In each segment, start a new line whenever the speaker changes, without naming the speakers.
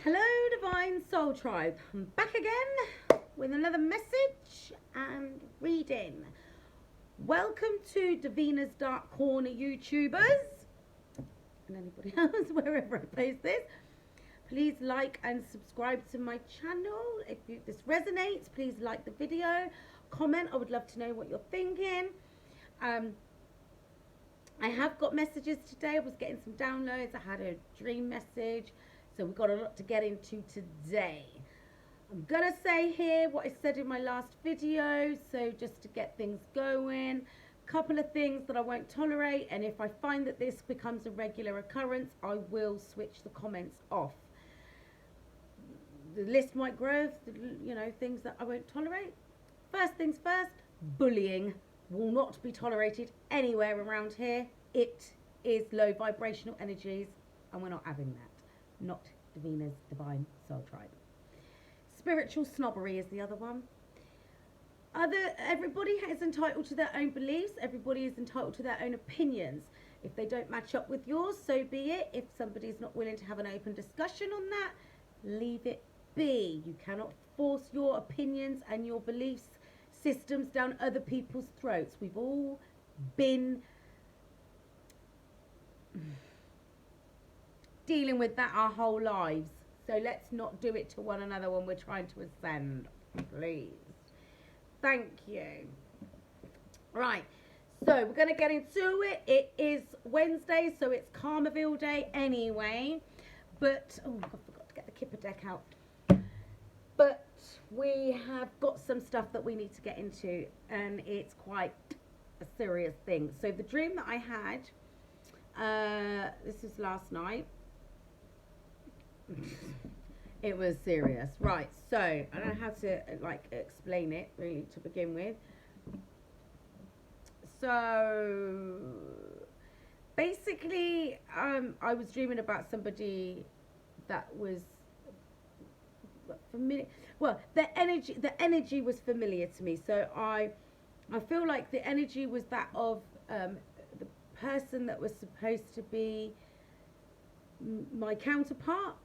Hello, Divine Soul Tribe. I'm back again with another message and reading. Welcome to Divina's Dark Corner YouTubers and anybody else, wherever I post this. Please like and subscribe to my channel. If this resonates, please like the video, comment. I would love to know what you're thinking. I have got messages today. I was getting some downloads. I had a dream message. So we've got a lot to get into today. I'm going to say here what I said in my last video. So just to get things going, a couple of things that I won't tolerate. And if I find that this becomes a regular occurrence, I will switch the comments off. The list might grow, things that I won't tolerate. First things first, bullying will not be tolerated anywhere around here. It is low vibrational energies and we're not having that. Not Divina's Divine Soul Tribe. Spiritual snobbery is the other one. Everybody is entitled to their own beliefs. Everybody is entitled to their own opinions. If they don't match up with yours, so be it. If somebody's not willing to have an open discussion on that, leave it be. You cannot force your opinions and your beliefs systems down other people's throats. We've all been dealing with that our whole lives. So let's not do it to one another when we're trying to ascend, please. Thank you. Right, so we're going to get into it. It is Wednesday, so it's KARMAVILLE day anyway. But, oh, I forgot to get the Kipper deck out. But we have got some stuff that we need to get into, and it's quite a serious thing. So the dream that I had, this was last night. It was serious. Right, so I don't know how to explain it really to begin with. So basically I was dreaming about somebody that was familiar. Well, the energy was familiar to me. So I feel like the energy was that of the person that was supposed to be my counterpart.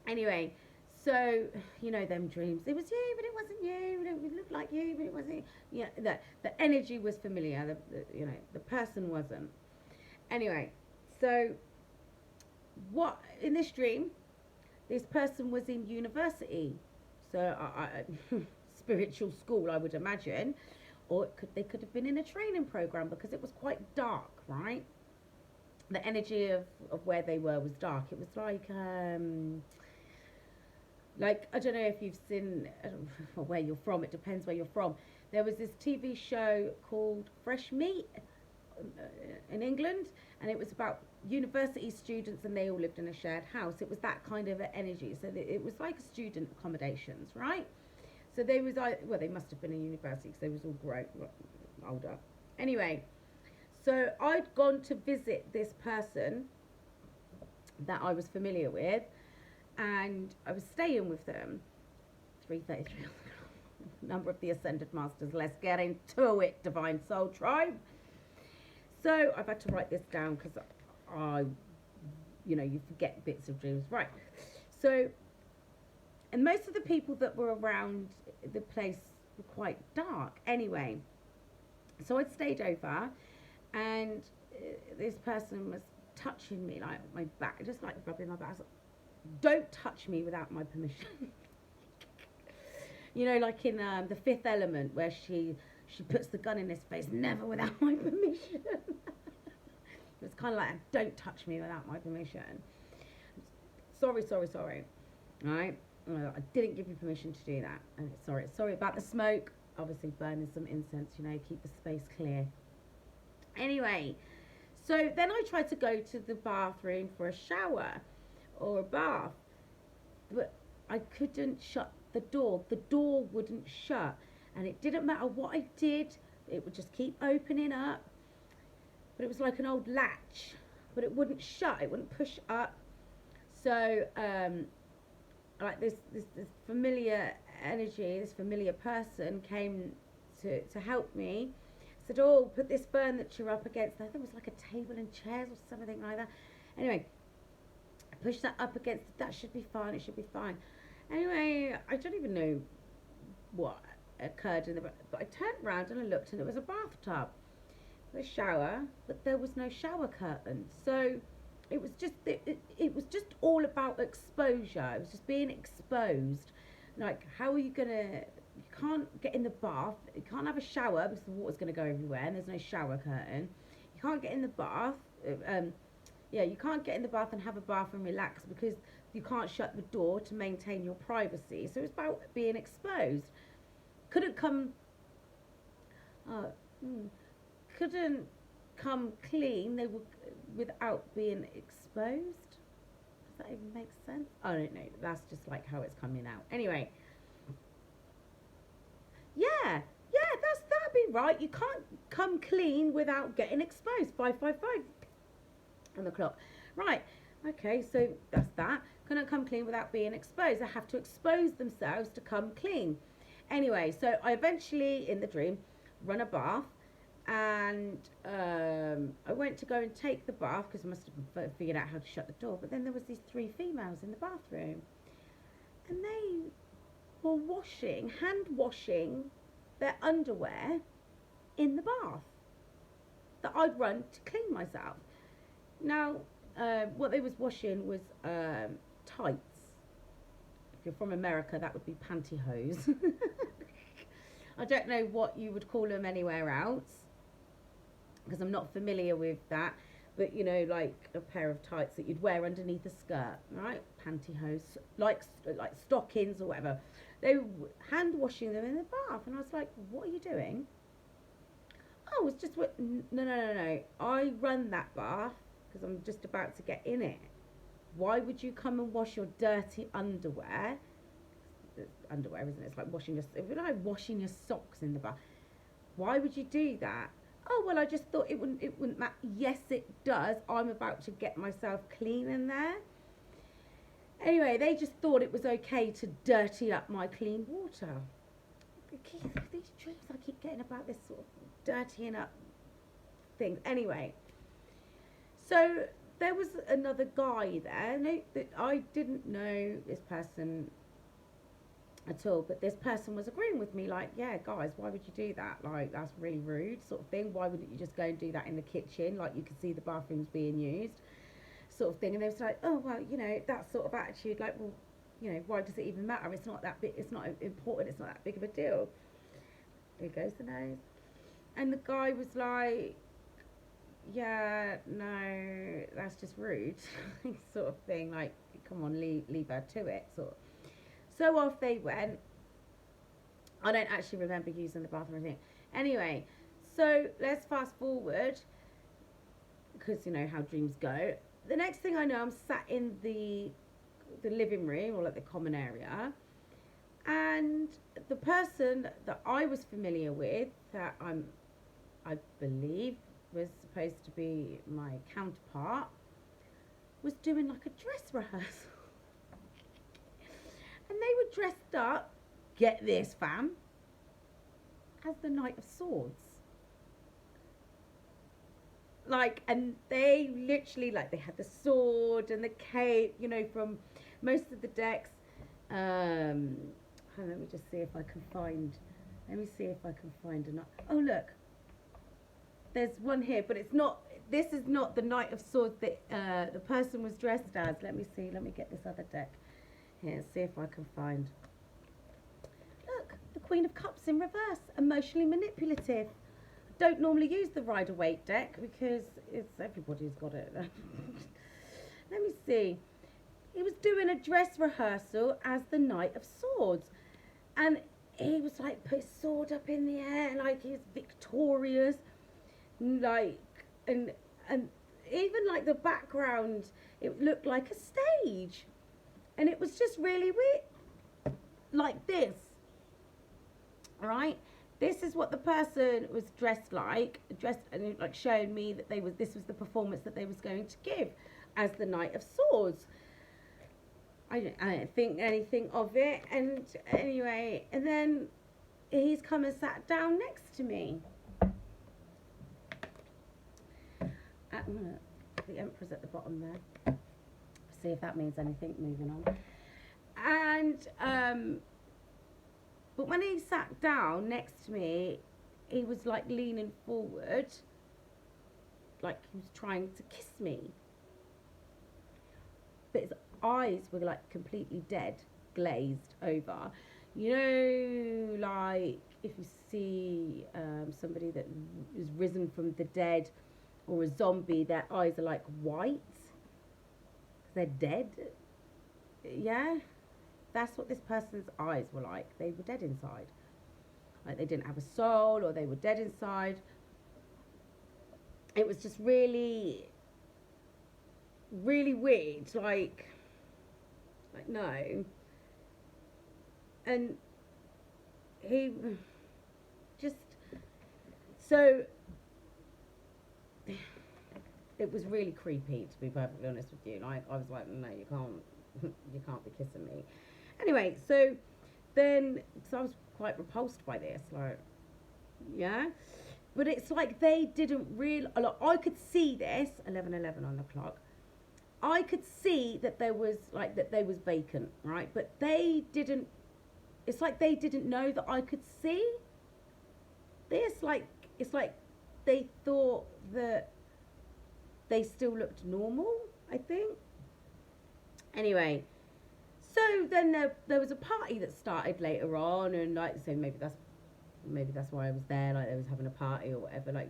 Anyway, so you know them dreams. It was you, but it wasn't you. It looked like you, but it wasn't. Yeah, the energy was familiar. The person wasn't. Anyway, so what in this dream? This person was in university, so spiritual school, I would imagine, or they could have been in a training program because it was quite dark, right? The energy of where they were was dark. It was like I don't know if you've seen, I don't know where you're from, it depends where you're from. There was this TV show called Fresh Meat in England, and it was about university students, and they all lived in a shared house. It was that kind of energy. So it was like student accommodations, right? So they was they must have been in university because they was all grown, older. Anyway, so I'd gone to visit this person that I was familiar with, and I was staying with them. 3:33. Number of the Ascended Masters. Let's get into it, Divine Soul Tribe. So I've had to write this down because you forget bits of dreams. Right. So, and most of the people that were around the place were quite dark anyway. So I'd stayed over, and this person was touching me, like my back, just like rubbing my back. I was like, don't touch me without my permission. Like in The Fifth Element, where she puts the gun in his face, never without my permission. It's kind of like, don't touch me without my permission. Sorry. Right? I didn't give you permission to do that. Sorry about the smoke. Obviously burning some incense, keep the space clear. Anyway, so then I tried to go to the bathroom for a shower or a bath, but I couldn't shut the door. The door wouldn't shut, and it didn't matter what I did, it would just keep opening up. But it was like an old latch, but it wouldn't shut, it wouldn't push up. So like this familiar energy, this familiar person came to help me. Said, oh, put this furniture up against, I think it was like a table and chairs or something like that. Anyway, Push that up against it. That should be fine. It should be fine. Anyway, I don't even know what occurred in the, but I turned around and I looked, and it was a bathtub, a shower, but there was no shower curtain. So it was just it was just all about exposure. It was just being exposed. Like, how are you gonna? You can't get in the bath. You can't have a shower because the water's gonna go everywhere, and there's no shower curtain. You can't get in the bath. Yeah, you can't get in the bath and have a bath and relax because you can't shut the door to maintain your privacy. So it's about being exposed. Couldn't come clean. They were without being exposed. Does that even make sense? I don't know. That's just like how it's coming out. Anyway. Yeah, that'd be right. You can't come clean without getting exposed. 555 on the clock. Right. Okay, so that's that. Couldn't come clean without being exposed. They have to expose themselves to come clean. Anyway, so I eventually, in the dream, run a bath, and I went to go and take the bath because I must have figured out how to shut the door. But then there was these 3 females in the bathroom, and they were hand washing their underwear in the bath that I'd run to clean myself. Now, what they was washing was tights. If you're from America, that would be pantyhose. I don't know what you would call them anywhere else, because I'm not familiar with that. But, you know, like a pair of tights that you'd wear underneath a skirt, right? Pantyhose, like stockings or whatever. They were hand washing them in the bath, and I was like, what are you doing? Oh, it's just what? No. I run that bath because I'm just about to get in it. Why would you come and wash your dirty underwear? It's underwear, isn't it? It's like washing washing your socks in the bath. Why would you do that? Oh, well, I just thought it wouldn't matter. Yes, it does. I'm about to get myself clean in there. Anyway, they just thought it was okay to dirty up my clean water. These dreams I keep getting about this sort of dirtying up things. Anyway, so there was another guy there. No, I didn't know this person at all, but this person was agreeing with me, like, yeah, guys, why would you do that? Like, that's really rude, sort of thing. Why wouldn't you just go and do that in the kitchen, like you could see the bathrooms being used, sort of thing? And they was like, oh, well, you know, that sort of attitude, like, well, you know, why does it even matter? It's not that big, it's not important, it's not that big of a deal. There goes the nose. And the guy was like, yeah, no, that's just rude, sort of thing, like, come on, leave her to it, sort of. So off they went. I don't actually remember using the bathroom or anything. Anyway, so let's fast forward, because you know how dreams go. The next thing I know, I'm sat in the living room, or like the common area, and the person that I was familiar with, that I believe was supposed to be my counterpart, was doing like a dress rehearsal. And they were dressed up, get this, fam, as the Knight of Swords. Like, and they literally, like, they had the sword and the cape, you know, from most of the decks. Let me just see if I can find, oh, look. There's one here, but it's not, this is not the Knight of Swords that the person was dressed as. Let me see, let me get this other deck. Here, see if I can find. Look, the Queen of Cups in reverse, emotionally manipulative. Don't normally use the Rider-Waite deck because everybody's got it. Let me see. He was doing a dress rehearsal as the Knight of Swords, and he was like put his sword up in the air like he was victorious, like, and even like the background, it looked like a stage. And it was just really weird, like this, all right? This is what the person was dressed and like showing me that this was the performance that they was going to give as the Knight of Swords. I didn't think anything of it, and anyway, and then he's come and sat down next to me. The Emperor's at the bottom there. see if that means anything. Moving on. And but when he sat down next to me, he was like leaning forward, like he was trying to kiss me. But his eyes were like completely dead, glazed over. You know, like if you see somebody that is risen from the dead, or a zombie, their eyes are like white. They're dead. Yeah, that's what this person's eyes were like. They were dead inside. Like they didn't have a soul, or they were dead inside. It was just really, really weird. Like no. And he just, so it was really creepy, to be perfectly honest with you. Like I was like, no, you can't be kissing me. Anyway, so then, so I was quite repulsed by this, like, yeah. But it's like they didn't really, like, I could see this, 11:11 on the clock. I could see that there was, like, that they was vacant, right? But they didn't, it's like they didn't know that I could see this. Like, it's like they thought that they still looked normal, I think. Anyway, so then there was a party that started later on, and like, so maybe that's why I was there. Like, they was having a party or whatever. Like,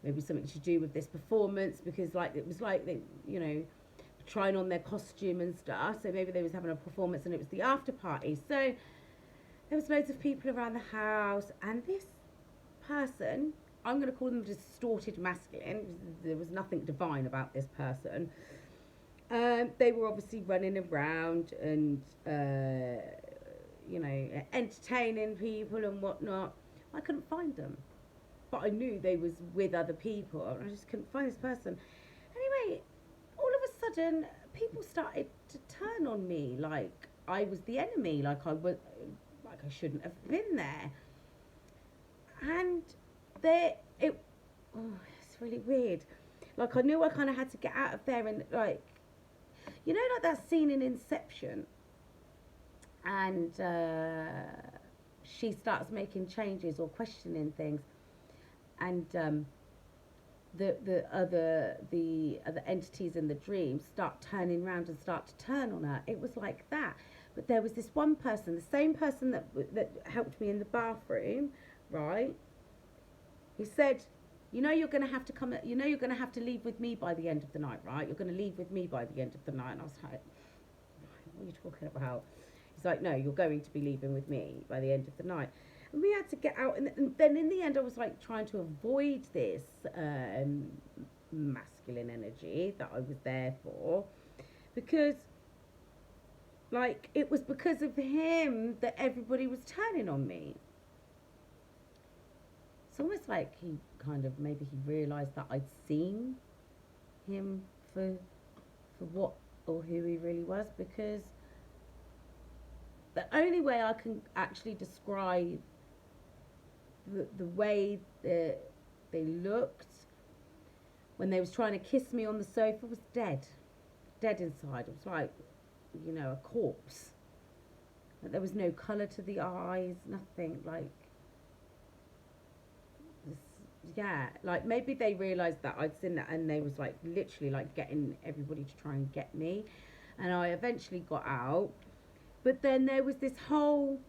maybe something to do with this performance, because like it was like they, you know, trying on their costume and stuff. So maybe they was having a performance, and it was the after party. So there was loads of people around the house, and this person, I'm going to call them distorted masculine. There was nothing divine about this person. They were obviously running around and, you know, entertaining people and whatnot. I couldn't find them, but I knew they was with other people, and I just couldn't find this person. Anyway, all of a sudden, people started to turn on me like I was the enemy, like I shouldn't have been there. And it's really weird. Like, I knew I kind of had to get out of there, and like, you know, like that scene in Inception, and she starts making changes or questioning things, and the other entities in the dream start turning around and start to turn on her. It was like that. But there was this one person, the same person that helped me in the bathroom, right? He said, you know, you're going to have to come, you know, you're going to have to leave with me by the end of the night, right? You're going to leave with me by the end of the night. And I was like, what are you talking about? He's like, no, you're going to be leaving with me by the end of the night. And we had to get out. And then in the end, I was like trying to avoid this masculine energy that I was there for. Because, like, it was because of him that everybody was turning on me. It's almost like he kind of, maybe he realised that I'd seen him for what or who he really was, because the only way I can actually describe the way that they looked when they was trying to kiss me on the sofa was dead inside. It was like, you know, a corpse. Like, there was no colour to the eyes, nothing. Like, yeah, like maybe they realised that I'd seen that, and they was like literally like getting everybody to try and get me, and I eventually got out. But then there was this whole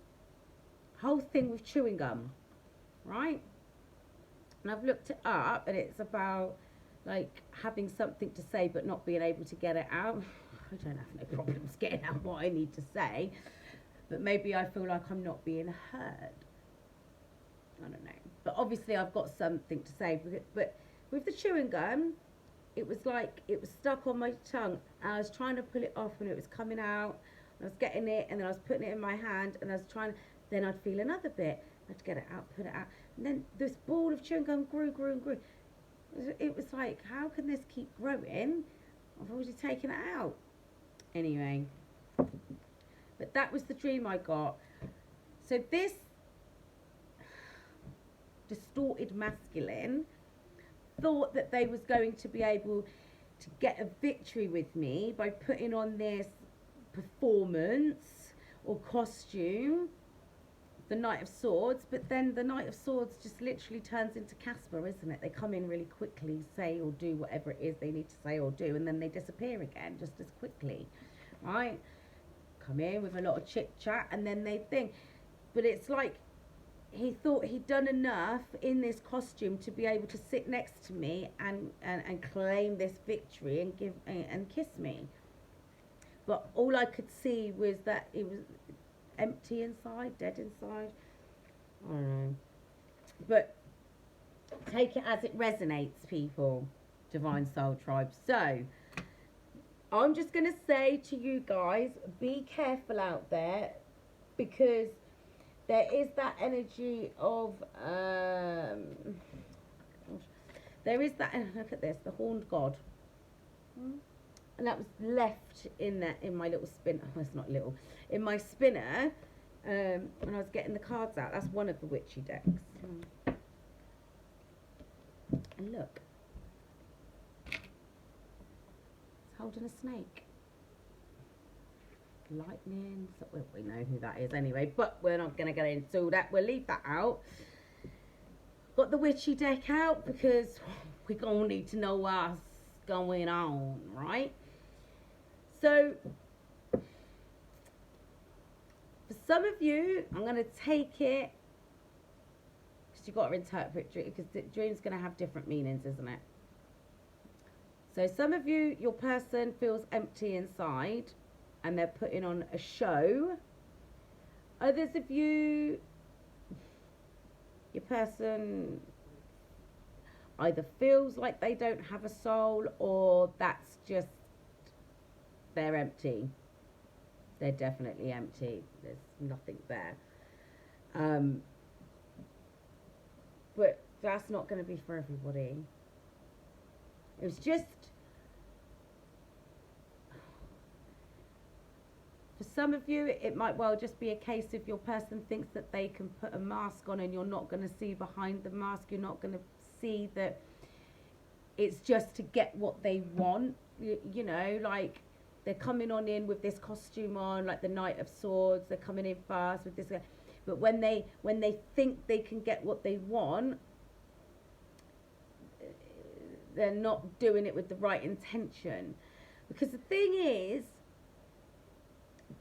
thing with chewing gum, right? And I've looked it up, and it's about like having something to say but not being able to get it out. I don't have no problems getting out what I need to say, but maybe I feel like I'm not being heard. I don't know. But obviously I've got something to say. But with the chewing gum, it was like it was stuck on my tongue, and I was trying to pull it off, and it was coming out. I was getting it, and then I was putting it in my hand, and I was trying. Then I'd feel another bit. I'd get it out, put it out, and then this ball of chewing gum grew and grew. It was like, how can this keep growing? I've already taken it out. Anyway, but that was the dream I got. So this distorted masculine thought that they was going to be able to get a victory with me by putting on this performance or costume, the Knight of Swords, but then the Knight of Swords just literally turns into Casper, isn't it? They come in really quickly, say or do whatever it is they need to say or do, and then they disappear again just as quickly, right? Come in with a lot of chit chat and then they think, but it's like he thought he'd done enough in this costume to be able to sit next to me and claim this victory and give and kiss me. But all I could see was that it was empty inside, dead inside. I don't know. But take it as it resonates, people, Divine Soul Tribe. So I'm just going to say to you guys, be careful out there, because there is that energy of, there is that, look at this, the Horned God. And that was left in my little spinner, oh, it's not little, in my spinner, when I was getting the cards out. That's one of the witchy decks. And look. Holding a snake. Lightning. So we know who that is anyway, but we're not going to get into that. We'll leave that out. Got the witchy deck out because we're going to need to know what's going on, right? So for some of you, I'm going to take it, because you've got to interpret it, because the dream's going to have different meanings, isn't it? So some of you, your person feels empty inside and they're putting on a show. Others of you, your person either feels like they don't have a soul, or that's just, they're empty. They're definitely empty. There's nothing there. But that's not going to be for everybody. It was just, for some of you, it might well just be a case of your person thinks that they can put a mask on and you're not going to see behind the mask. You're not going to see that it's just to get what they want. You know, like they're coming on in with this costume on, like the Knight of Swords. They're coming in fast with this. But when they think they can get what they want, they're not doing it with the right intention. Because the thing is,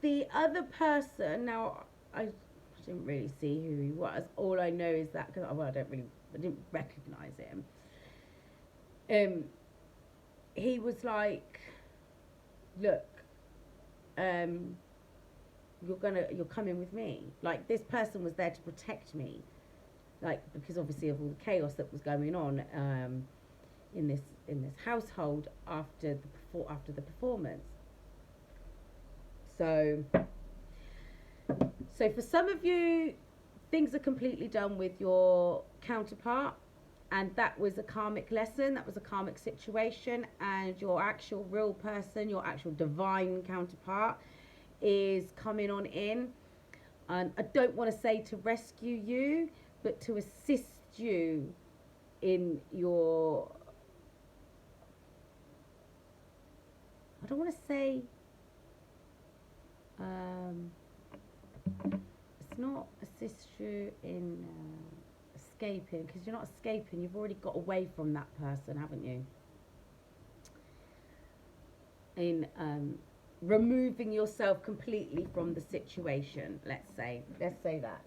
the other person, now I didn't really see who he was. All I know is that, cause, well, I didn't recognize him. He was like, look, you're coming with me. Like, this person was there to protect me, like, because obviously of all the chaos that was going on in this household after the performance. So for some of you, things are completely done with your counterpart, and that was a karmic lesson, that was a karmic situation, and your actual real person, your actual divine counterpart is coming on in. And I don't want to say to rescue you, but to assist you in your, I don't want to say, it's not assist you in escaping, because you're not escaping, you've already got away from that person, haven't you? In removing yourself completely from the situation, let's say that,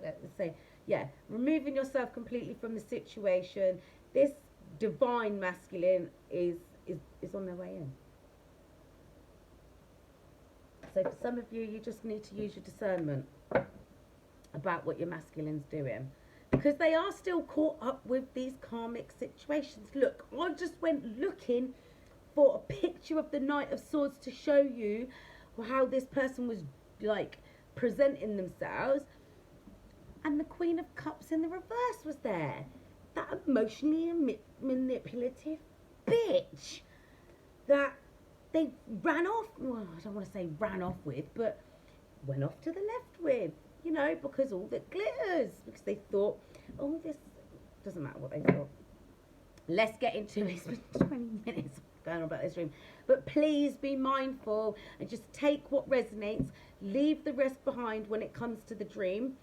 yeah, removing yourself completely from the situation. This divine masculine is on their way in. So for some of you, you just need to use your discernment about what your masculine's doing, because they are still caught up with these karmic situations. Look, I just went looking for a picture of the Knight of Swords to show you how this person was like presenting themselves, and the Queen of Cups in the reverse was there. That emotionally manipulative bitch that they ran off, well, I don't want to say ran off with, but went off to the left with, you know, because all that glitters, because they thought, oh, this doesn't matter what they thought. Let's get into it. It's been 20 minutes going on about this dream. But please be mindful and just take what resonates. Leave the rest behind when it comes to the dream.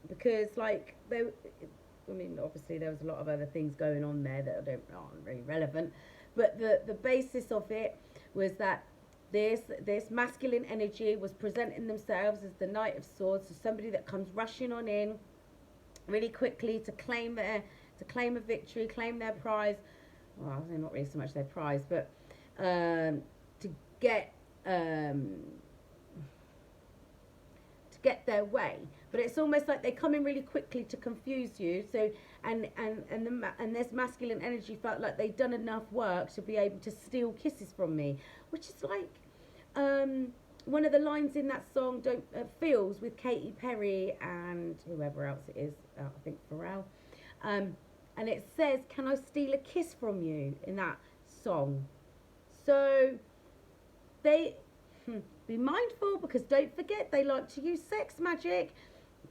Because, like, obviously there was a lot of other things going on there that aren't really relevant. But the basis of it was that this masculine energy was presenting themselves as the Knight of Swords, so somebody that comes rushing on in really quickly to claim a victory, claim their prize. Well, not really so much their prize, but to get their way. But it's almost like they come in really quickly to confuse you. So and this masculine energy felt like they'd done enough work to be able to steal kisses from me, which is like one of the lines in that song, Feels, with Katy Perry and whoever else it is, I think Pharrell. And it says, "Can I steal a kiss from you?" in that song. So they be mindful, because don't forget they like to use sex magic,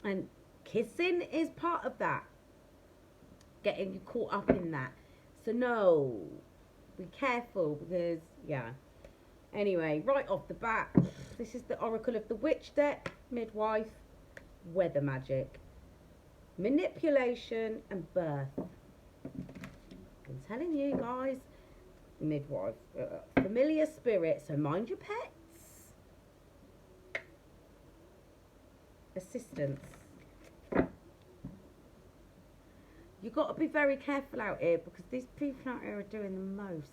and kissing is part of that, getting you caught up in that. So no, be careful, because anyway, right off the bat, this is the Oracle of the Witch deck, midwife, weather magic, manipulation and birth. I'm telling you guys, midwife, familiar spirit, so mind your pets, assistance. You've got to be very careful out here, because these people out here are doing the most.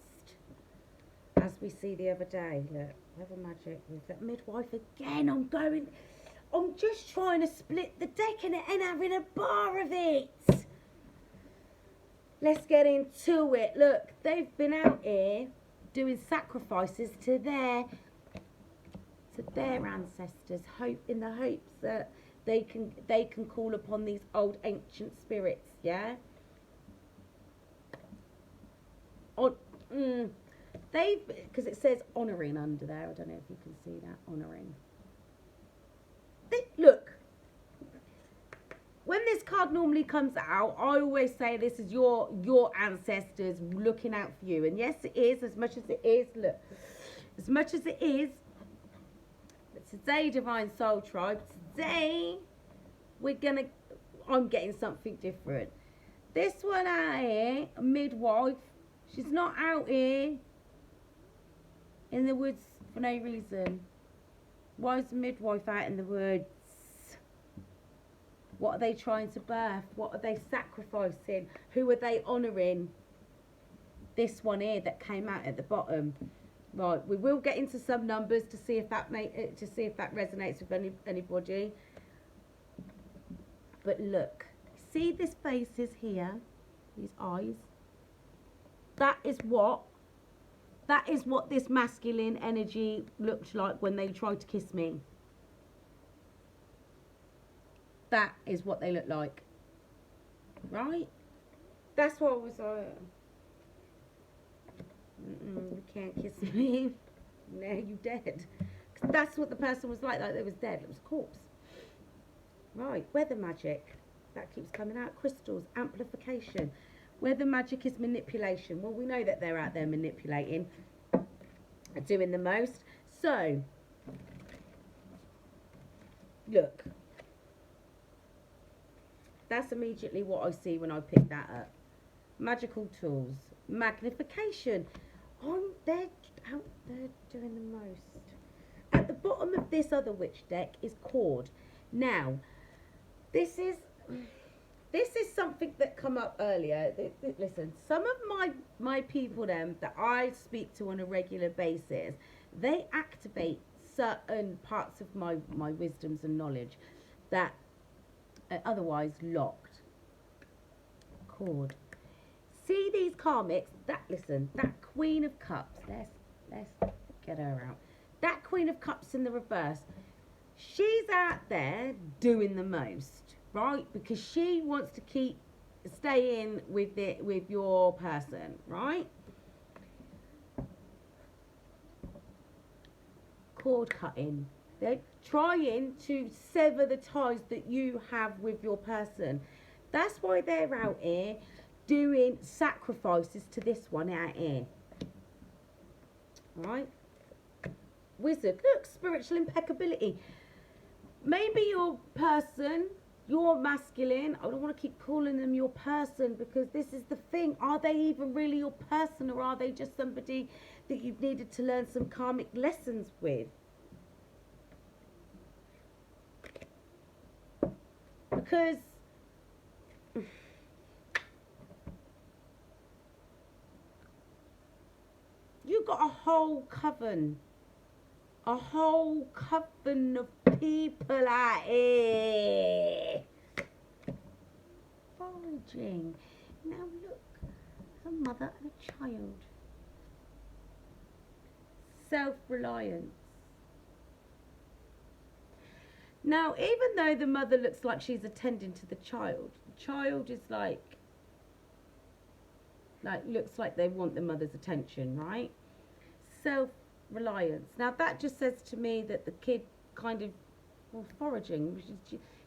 As we see the other day, look, weather magic with that midwife again. I'm just trying to split the deck and having a bar of it. Let's get into it. Look, they've been out here doing sacrifices to their ancestors, in the hopes that they can call upon these old ancient spirits. Yeah. Because it says honouring under there. I don't know if you can see that, honouring. Look, when this card normally comes out, I always say this is your ancestors looking out for you. And yes, it is, as much as it is, look, as much as it is. But today, Divine Soul Tribe, today, I'm getting something different. This one out here, a midwife, she's not out here in the woods for no reason. Why is the midwife out in the woods? What are they trying to birth? What are they sacrificing? Who are they honouring? This one here that came out at the bottom. Right, we will get into some numbers to see if that resonates with anybody. But look, see this faces here, these eyes. That is what this masculine energy looked like when they tried to kiss me. That is what they look like. Right? That's what I was like. You can't kiss me. No, you dead. That's what the person was like they was dead. It was a corpse. Right, weather magic. That keeps coming out. Crystals, amplification. Weather magic is manipulation. Well, we know that they're out there manipulating, doing the most. So, look. That's immediately what I see when I pick that up. Magical tools. Magnification. They're out there doing the most. At the bottom of this other witch deck is cord. Now, this is something that come up earlier. Listen, some of my people that I speak to on a regular basis, they activate certain parts of my wisdoms and knowledge that are otherwise locked. Cord. See these karmics? That Queen of Cups. Let's get her out. That Queen of Cups in the reverse. She's out there doing the most, right? Because she wants to stay in with your person, right? Cord cutting. They're trying to sever the ties that you have with your person. That's why they're out here doing sacrifices to this one out here. right? Wizard, look, spiritual impeccability. Maybe your person, your masculine, I don't want to keep calling them your person, because this is the thing. Are they even really your person, or are they just somebody that you've needed to learn some karmic lessons with? Because you've got a whole coven of people out here foraging. Now look, a mother and a child. Self-reliance. Now, even though the mother looks like she's attending to the child is like looks like they want the mother's attention, right? Self-reliance. Now, that just says to me that the kid kind of, well, foraging.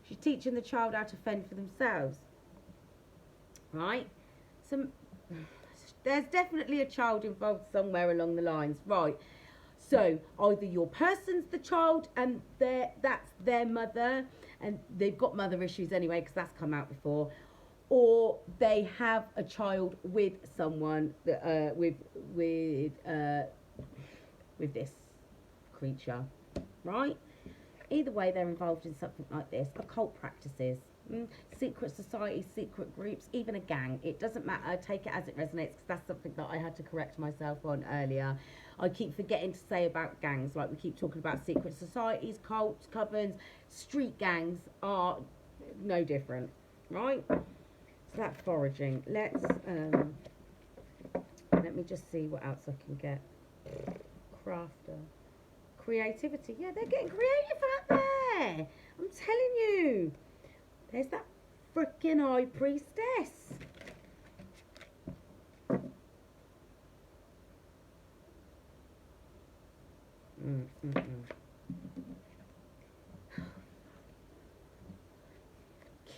She's teaching the child how to fend for themselves, right? So there's definitely a child involved somewhere along the lines, right? So either your person's the child and that's their mother, and they've got mother issues anyway because that's come out before, or they have a child with someone that, with this creature, right? Either way, they're involved in something like this. Occult practices, secret societies, secret groups, even a gang. It doesn't matter. Take it as it resonates, because that's something that I had to correct myself on earlier. I keep forgetting to say about gangs. Like, we keep talking about secret societies, cults, covens. Street gangs are no different, right? So that's foraging. Let me just see what else I can get. Crafter. Creativity. Yeah, they're getting creative out there. I'm telling you. There's that frickin' high priestess.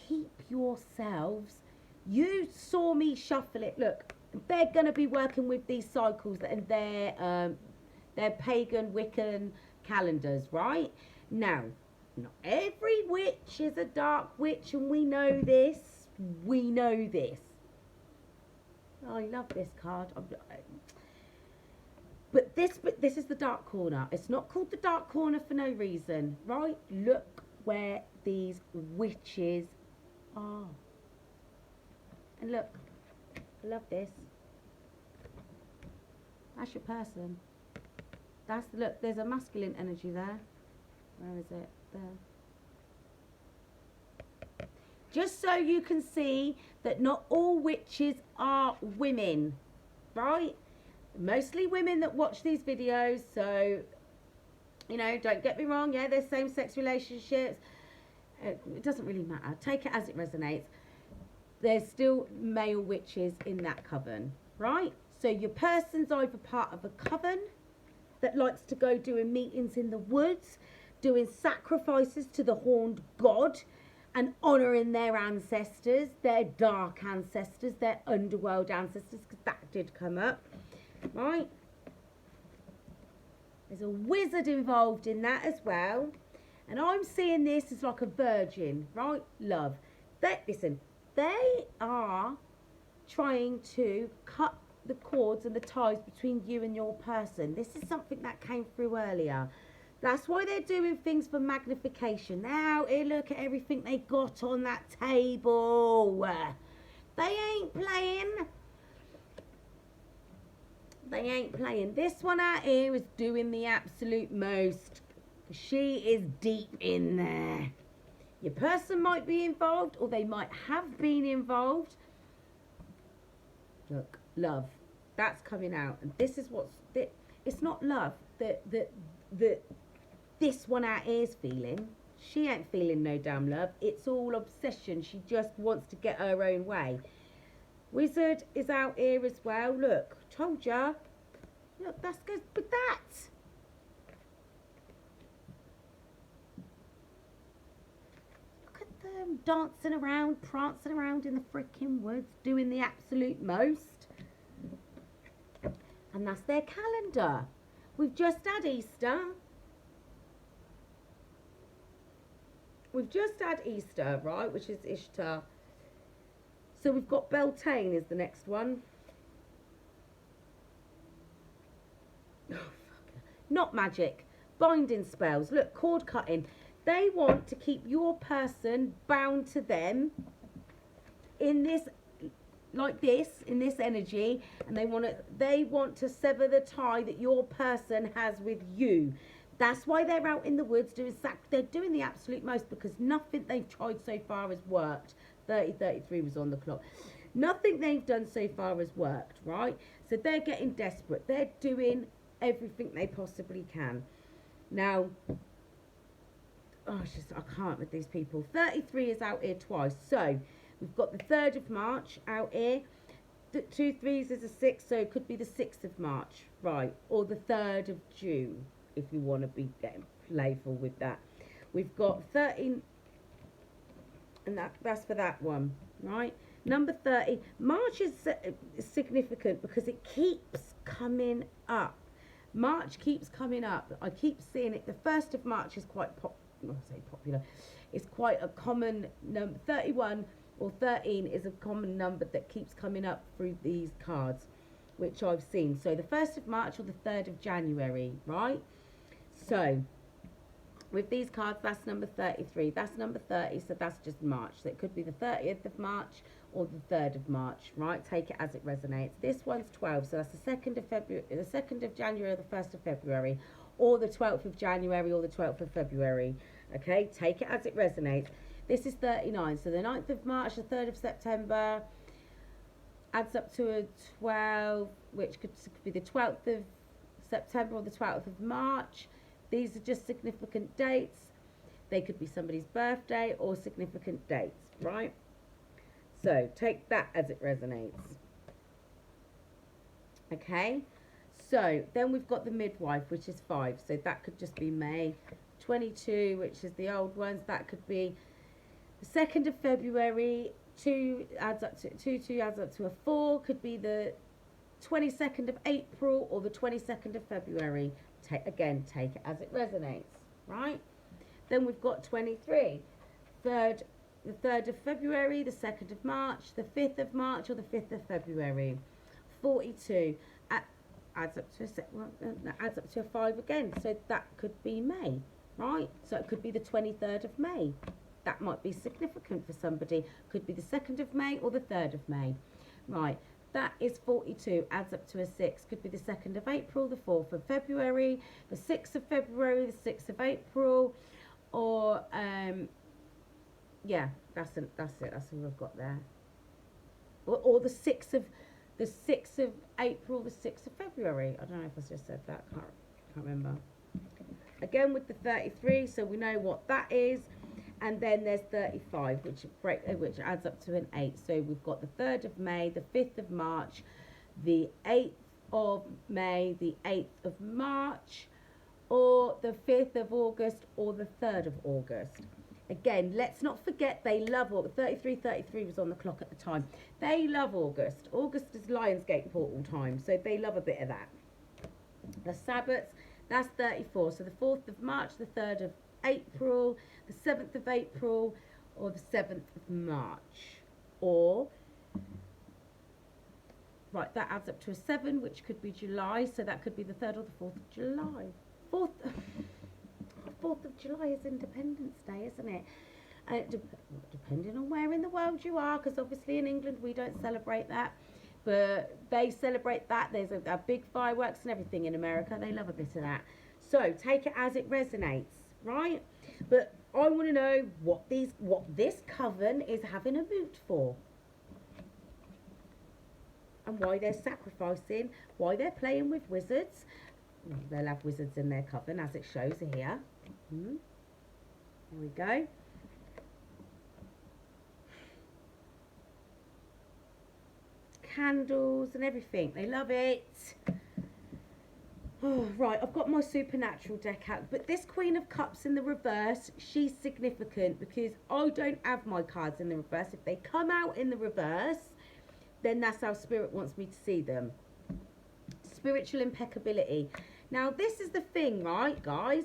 Keep yourselves. You saw me shuffle it. Look, they're going to be working with these cycles and their pagan Wiccan calendars, right? Now, not every witch is a dark witch, and we know this. We know this. Oh, I love this card. But this is the dark corner. It's not called the dark corner for no reason, right? Look where these witches are. And look, I love this. That's your person. That's, look, there's a masculine energy there. Where is it? There. Just so you can see that not all witches are women, right? Mostly women that watch these videos, so, you know, don't get me wrong, yeah, there's same-sex relationships. It doesn't really matter. Take it as it resonates. There's still male witches in that coven, right? So your person's either part of a coven that likes to go doing meetings in the woods, doing sacrifices to the horned god, and honouring their ancestors, their dark ancestors, their underworld ancestors, because that did come up, right? There's a wizard involved in that as well. And I'm seeing this as like a virgin, right? Love. Listen, they are trying to cut the cords and the ties between you and your person. This is something that came through earlier. That's why they're doing things for magnification. Now, here, look at everything they got on that table. They ain't playing. They ain't playing. This one out here is doing the absolute most. She is deep in there. Your person might be involved, or they might have been involved. Look, love. That's coming out. And this is what's... It's not love that this one out here is feeling. She ain't feeling no damn love. It's all obsession. She just wants to get her own way. Wizard is out here as well. Look, told ya. Look, that's good with that. Look at them dancing around, prancing around in the freaking woods, doing the absolute most. And that's their calendar. We've just had Easter. We've just had Easter, right, which is Ishtar. So we've got Beltane is the next one. Oh, fuck. Not magic. Binding spells. Look, cord cutting. They want to keep your person bound to them in this, like this, in this energy, and they want to sever the tie that your person has with you. That's why they're out in the woods doing they're doing the absolute most, because nothing they've tried so far has worked. 3033 was on the clock. Nothing they've done so far has worked, right? So they're getting desperate. They're doing everything they possibly can. Now, oh, it's just, I can't with these people. 33 is out here twice. So we've got the 3rd of March out here. 2 3s is a 6, so it could be the 6th of March, right? Or the 3rd of June, if you want to be getting playful with that. We've got 13, and that's for that one, right? Number 30. March is significant because it keeps coming up. March keeps coming up. I keep seeing it. The 1st of March is quite popular. It's quite a common number. 31 or 13 is a common number that keeps coming up through these cards, which I've seen. So the 1st of March or the 3rd of January, right? So with these cards, that's number 33. That's number 30, so that's just March. So it could be the 30th of March or the 3rd of March, right? Take it as it resonates. This one's 12, so that's the 2nd of February, the 2nd of January or the 1st of February, or the 12th of January or the 12th of February. Okay, take it as it resonates. This is 39, so the 9th of March, the 3rd of September, adds up to a 12, which could be the 12th of September or the 12th of March. These are just significant dates. They could be somebody's birthday or significant dates, right? So take that as it resonates. Okay, so then we've got the midwife, which is 5. So that could just be May. 22, which is the old ones. That could be the 2nd of February. 2 adds up to a 4. Could be the 22nd of April or the 22nd of February. Again, take it as it resonates, right? Then we've got 23. The 3rd of February, the 2nd of March, the 5th of March or the 5th of February. 42 adds up to a 5 again. So that could be May, right? So it could be the 23rd of May. That might be significant for somebody. Could be the 2nd of May or the 3rd of May, right? That is 42, adds up to a 6. Could be the 2nd of April, the 4th of February, the 6th of February, the 6th of April, or, yeah, that's it. That's all I've got there. Or the 6th of April, the 6th of February. I don't know if I just said that. Can't remember. Again with the 33, so we know what that is. And then there's 35, which adds up to an 8. So we've got the 3rd of May, the 5th of March, the 8th of May, the 8th of March, or the 5th of August, or the 3rd of August. Again, let's not forget they love August. 33 was on the clock at the time. They love August. August is Lionsgate portal time, so they love a bit of that. The Sabbats, that's 34. So the 4th of March, the 3rd of April, the 7th of April, or the 7th of March. Or, right, that adds up to a 7, which could be July, so that could be the 3rd or the 4th of July. 4th of July is Independence Day, isn't it? Depending on where in the world you are, because obviously in England we don't celebrate that, but they celebrate that. There's a big fireworks and everything in America. They love a bit of that. So take it as it resonates, right? But I want to know what this coven is having a moot for, and why they're sacrificing, why they're playing with wizards. They'll have wizards in their coven, as it shows here. There we go. Candles and everything. They love it. Oh, right, I've got my supernatural deck out, but this Queen of Cups in the reverse, she's significant because I don't have my cards in the reverse. If they come out in the reverse, then that's how Spirit wants me to see them. Spiritual impeccability. Now, this is the thing, right, guys?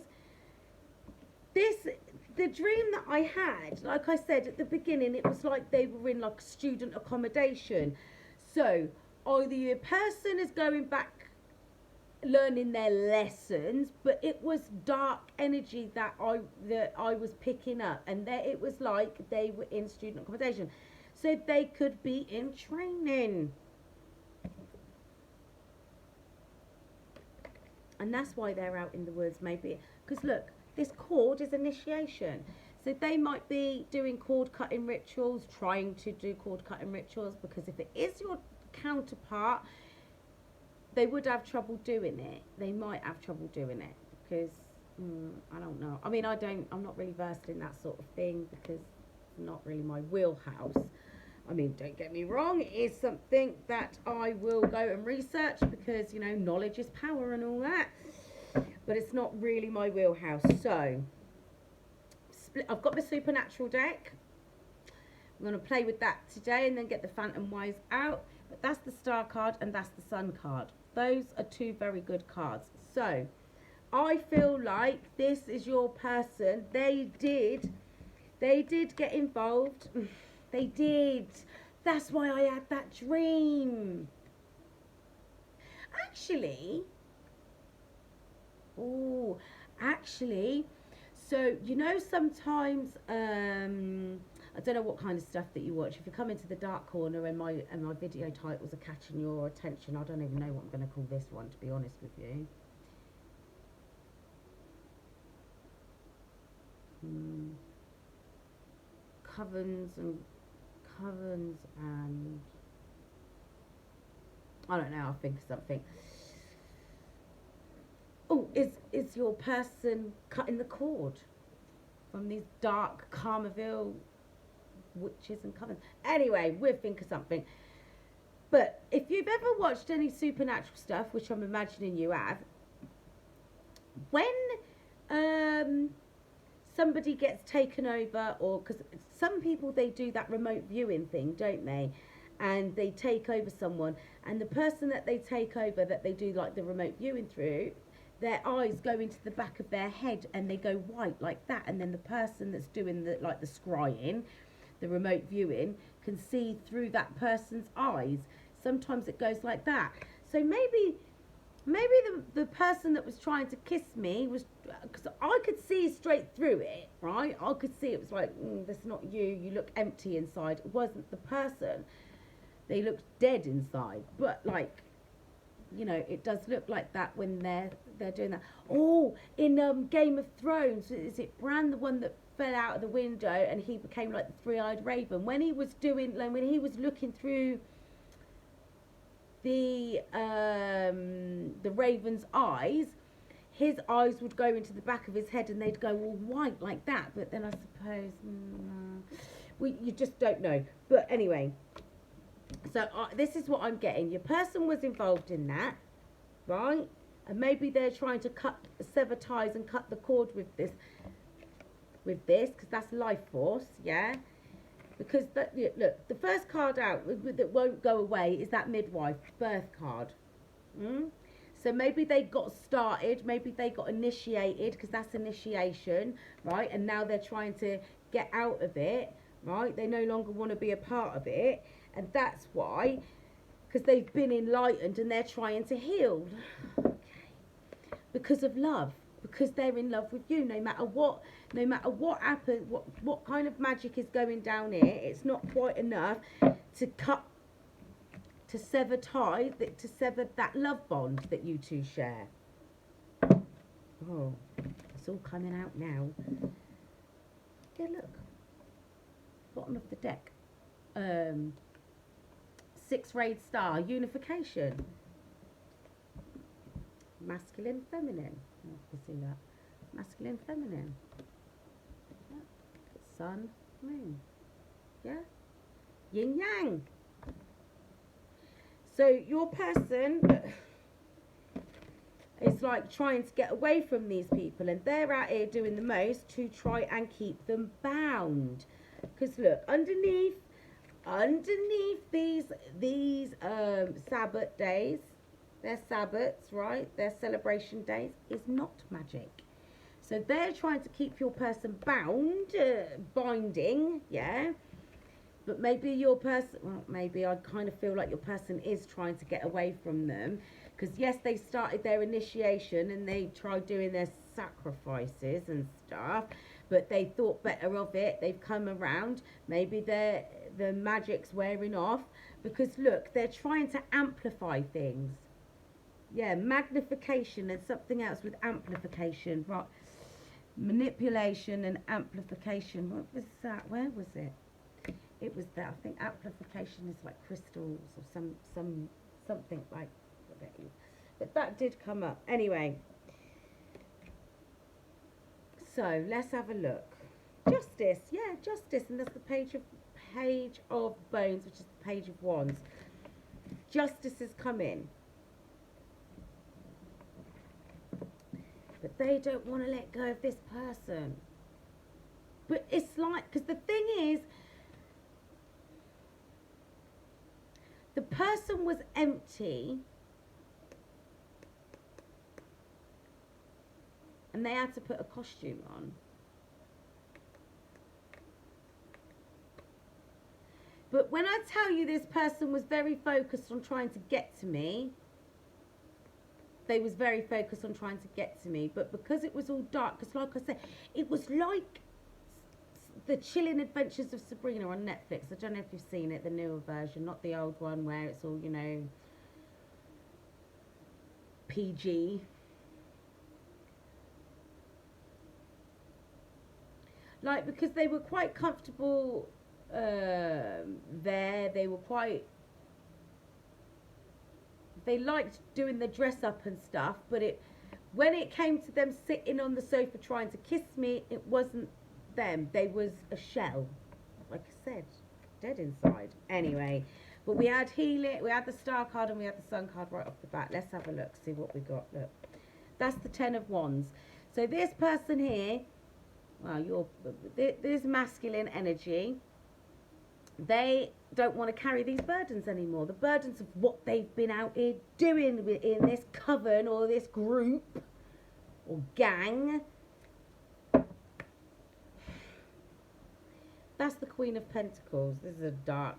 The dream that I had, like I said at the beginning, it was like they were in like student accommodation. So either your person is going back learning their lessons, but it was dark energy that I was picking up, and there it was like they were in student accommodation, so they could be in training. And that's why they're out in the woods, maybe. Because look, this cord is initiation. So they might be doing cord cutting rituals, trying to do cord cutting rituals, because if it is your counterpart, they would have trouble doing it. They might have trouble doing it because, I don't know. I mean, I'm not really versed in that sort of thing because it's not really my wheelhouse. I mean, don't get me wrong, it is something that I will go and research because, you know, knowledge is power and all that. But it's not really my wheelhouse. So, I've got my supernatural deck. I'm going to play with that today and then get the Phantom Wise out. But that's the Star card and that's the Sun card. Those are two very good cards. So, I feel like this is your person. They did get involved. They did. That's why I had that dream. Actually, so, you know, sometimes, I don't know what kind of stuff that you watch. If you come into the dark corner and my video titles are catching your attention, I don't even know what I'm going to call this one, to be honest with you. Covens and I don't know, I'll think of something. Oh, is your person cutting the cord from these dark KARMAVILLE witches and covens? Anyway, we'll think of something. But if you've ever watched any supernatural stuff, which I'm imagining you have, when somebody gets taken over, or because some people, they do that remote viewing thing, don't they? And they take over someone, and the person that they take over, that they do like the remote viewing through, their eyes go into the back of their head and they go white like that, and then the person that's doing the scrying, the remote viewing, can see through that person's eyes. Sometimes it goes like that. So maybe the person that was trying to kiss me was, because I could see straight through it, right? I could see it was like, that's not you, you look empty inside. It wasn't the person. They looked dead inside. But like, you know, it does look like that when they're doing that. Oh, in Game of Thrones, is it Bran, the one that fell out of the window and he became like the three-eyed raven? When he was doing, like, when he was looking through the raven's eyes, his eyes would go into the back of his head and they'd go all white like that. But then I suppose, you just don't know. But anyway, so this is what I'm getting. Your person was involved in that, right? And maybe they're trying to sever ties and cut the cord with this, because that's life force, yeah? Because, look, the first card out that won't go away is that midwife birth card. So maybe they got started, maybe they got initiated, because that's initiation, right? And now they're trying to get out of it, right? They no longer want to be a part of it. And that's why, because they've been enlightened and they're trying to heal. Okay. Because of love. Because they're in love with you. No matter what happens, what kind of magic is going down here, it's not quite enough to sever ties, to sever that love bond that you two share. Oh, it's all coming out now. Yeah, look. Bottom of the deck. 6-rayed star, unification. Masculine, feminine. Oh, you see that? Masculine, feminine. Yeah. Sun, moon. Yeah? Yin yang. So your person is like trying to get away from these people, and they're out here doing the most to try and keep them bound. Because look, underneath these Sabbath days, their Sabbats, right, their celebration days, is not magic. So they're trying to keep your person bound, binding, yeah. But maybe your person, well, maybe I kind of feel like your person is trying to get away from them. Because yes, they started their initiation and they tried doing their sacrifices and stuff, but they thought better of it. They've come around. Maybe the magic's wearing off. Because look, they're trying to amplify things. Yeah, magnification and something else with amplification. Right. Manipulation and amplification. What was that? Where was it? It was that. I think amplification is like crystals or something like that. But that did come up. Anyway. So let's have a look. Justice. Yeah, justice. And that's the page of bones, which is the page of wands. Justice has come in. But they don't want to let go of this person. But it's like, because the thing is, the person was empty and they had to put a costume on. But when I tell you this person was very focused on trying to get to me, they was very focused on trying to get to me. But because it was all dark, because like I said, it was like the Chilling Adventures of Sabrina on Netflix. I don't know if you've seen it, the newer version, not the old one where it's all, you know, PG. Like, because they were quite comfortable there. They were quite... They liked doing the dress up and stuff, but when it came to them sitting on the sofa trying to kiss me, it wasn't them. They was a shell. Like I said, dead inside. Anyway, but we had healing, we had the star card and we had the sun card right off the bat. Let's have a look, see what we got. Look, that's the 10 of wands. So this person here, well, there's masculine energy. They don't want to carry these burdens anymore. The burdens of what they've been out here doing in this coven or this group or gang. That's the Queen of Pentacles. This is a dark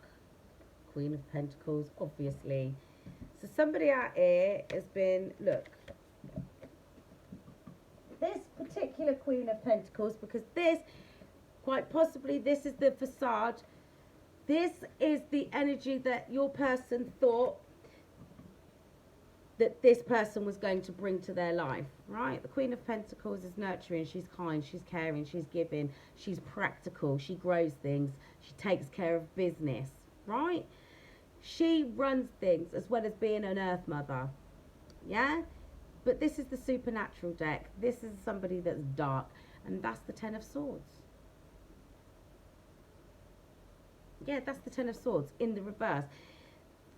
Queen of Pentacles, obviously. So somebody out here has been, look, this particular Queen of Pentacles, because this, quite possibly, this is the facade. This is the energy that your person thought that this person was going to bring to their life, right? The Queen of Pentacles is nurturing, she's kind, she's caring, she's giving, she's practical, she grows things, she takes care of business, right? She runs things as well as being an earth mother, yeah? But this is the supernatural deck. This is somebody that's dark, and that's the 10 of Swords. Yeah, that's the 10 of Swords in the reverse.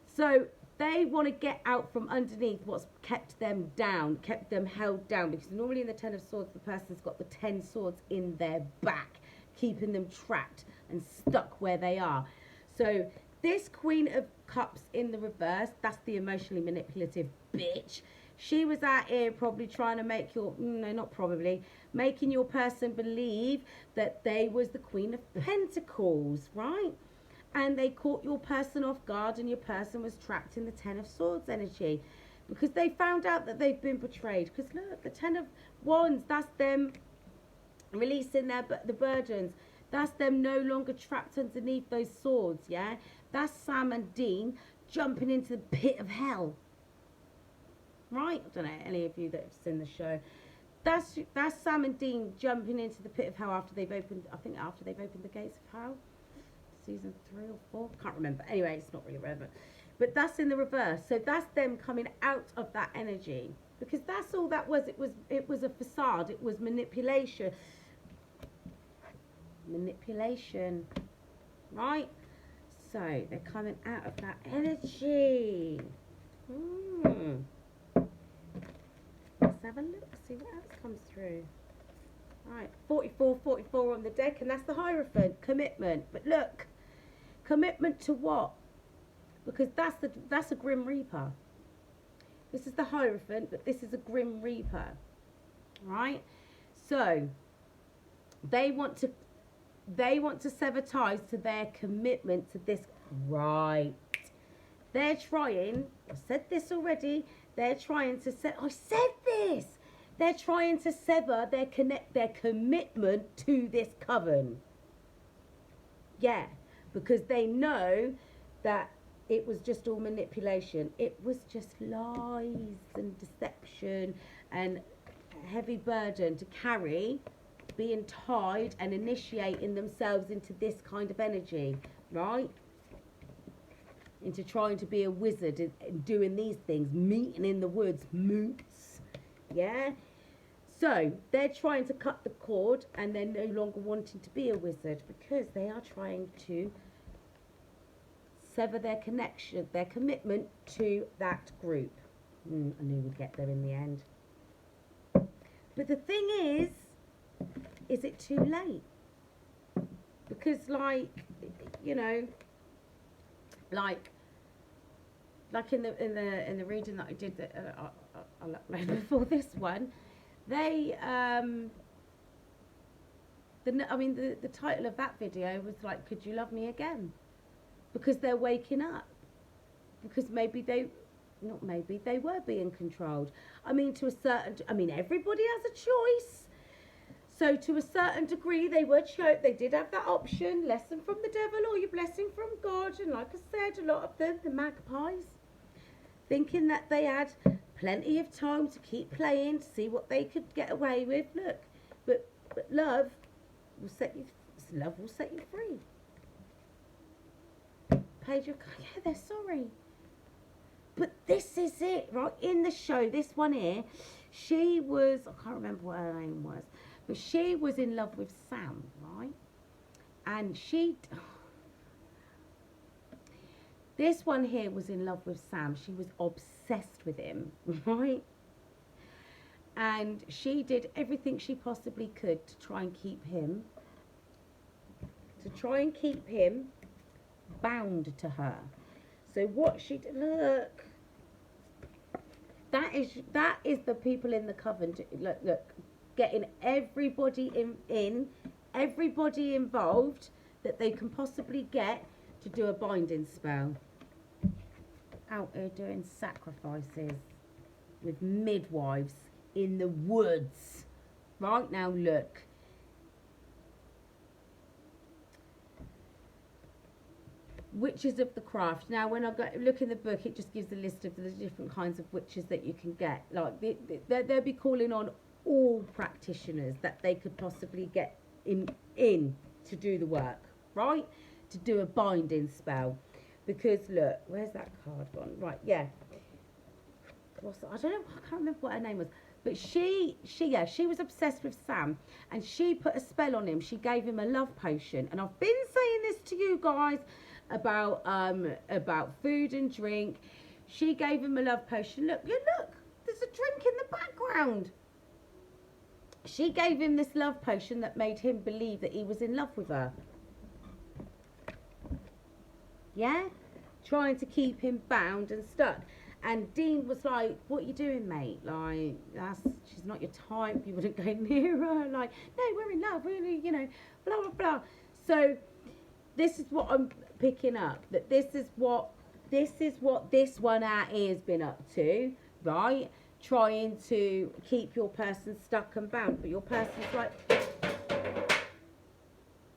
So they want to get out from underneath what's kept them down, kept them held down. Because normally in the 10 of Swords, the person's got the 10 swords in their back, keeping them trapped and stuck where they are. So this Queen of Cups in the reverse, that's the emotionally manipulative bitch. She was out here probably trying to make your, no, not probably, making your person believe that they was the Queen of Pentacles, right? And they caught your person off guard, and your person was trapped in the 10 of Swords energy. Because they found out that they've been betrayed. Because look, the 10 of Wands, that's them releasing the burdens. That's them no longer trapped underneath those swords, yeah? That's Sam and Dean jumping into the pit of hell. Right? I don't know, any of you that have seen the show. That's Sam and Dean jumping into the pit of hell after they've opened, I think after they've opened the gates of hell. Season 3 or 4, can't remember. Anyway, it's not really relevant. But that's in the reverse. So that's them coming out of that energy. Because that's all that was. It was a facade. It was manipulation. Manipulation. Right? So they're coming out of that energy. Let's have a look, see what else comes through. Right, 44 on the deck, and that's the Hierophant, commitment. But look, commitment to what? Because that's a Grim Reaper. This is the Hierophant, but this is a Grim Reaper, right? So they want to sever ties to their commitment to this, right? They're trying, I said this already, they're trying to I said this. They're trying to sever their commitment to this coven. Yeah, because they know that it was just all manipulation. It was just lies and deception and a heavy burden to carry, being tied and initiating themselves into this kind of energy, right? Into trying to be a wizard and doing these things, meeting in the woods, moots, yeah? So they're trying to cut the cord, and they're no longer wanting to be a wizard because they are trying to sever their connection, their commitment to that group. I knew we'd get there in the end. But the thing is it too late? Because, like, you know, like in the reading that I did that I'll upload before this one, they the title of that video was like, could you love me again? Because they're waking up, because they were being controlled. I mean, everybody has a choice. So to a certain degree, they did have that option, lesson from the devil or your blessing from God. And like I said, a lot of the magpies, thinking that they had plenty of time to keep playing, to see what they could get away with. Look, but love will set you free. Page of, yeah, they're sorry. But this is it, right? In the show, this one here, she was, I can't remember what her name was, but she was in love with Sam, right? And this one here was in love with Sam. She was obsessed with him, right? And she did everything she possibly could to try and keep him bound to her. So what she did, look, that is the people in the coven. Look, getting everybody everybody involved that they can possibly get to do a binding spell. Out here doing sacrifices with midwives in the woods. Right now, look. Witches of the craft. Now, when I look in the book, it just gives a list of the different kinds of witches that you can get. Like, they'll be calling on all practitioners that they could possibly get in to do the work, right? To do a binding spell. Because, look, where's that card gone? Right, yeah. I don't know, I can't remember what her name was. But she was obsessed with Sam, and she put a spell on him. She gave him a love potion. And I've been saying this to you guys about food and drink. She gave him a love potion. Look, there's a drink in the background. She gave him this love potion that made him believe that he was in love with her. Yeah? Trying to keep him bound and stuck. And Dean was like, what are you doing, mate? Like, she's not your type. You wouldn't go near her. Like, no, we're in love. Really, blah, blah, blah. So this is what I'm picking up. That this is what this one out here has been up to, right? Trying to keep your person stuck and bound. But your person's like,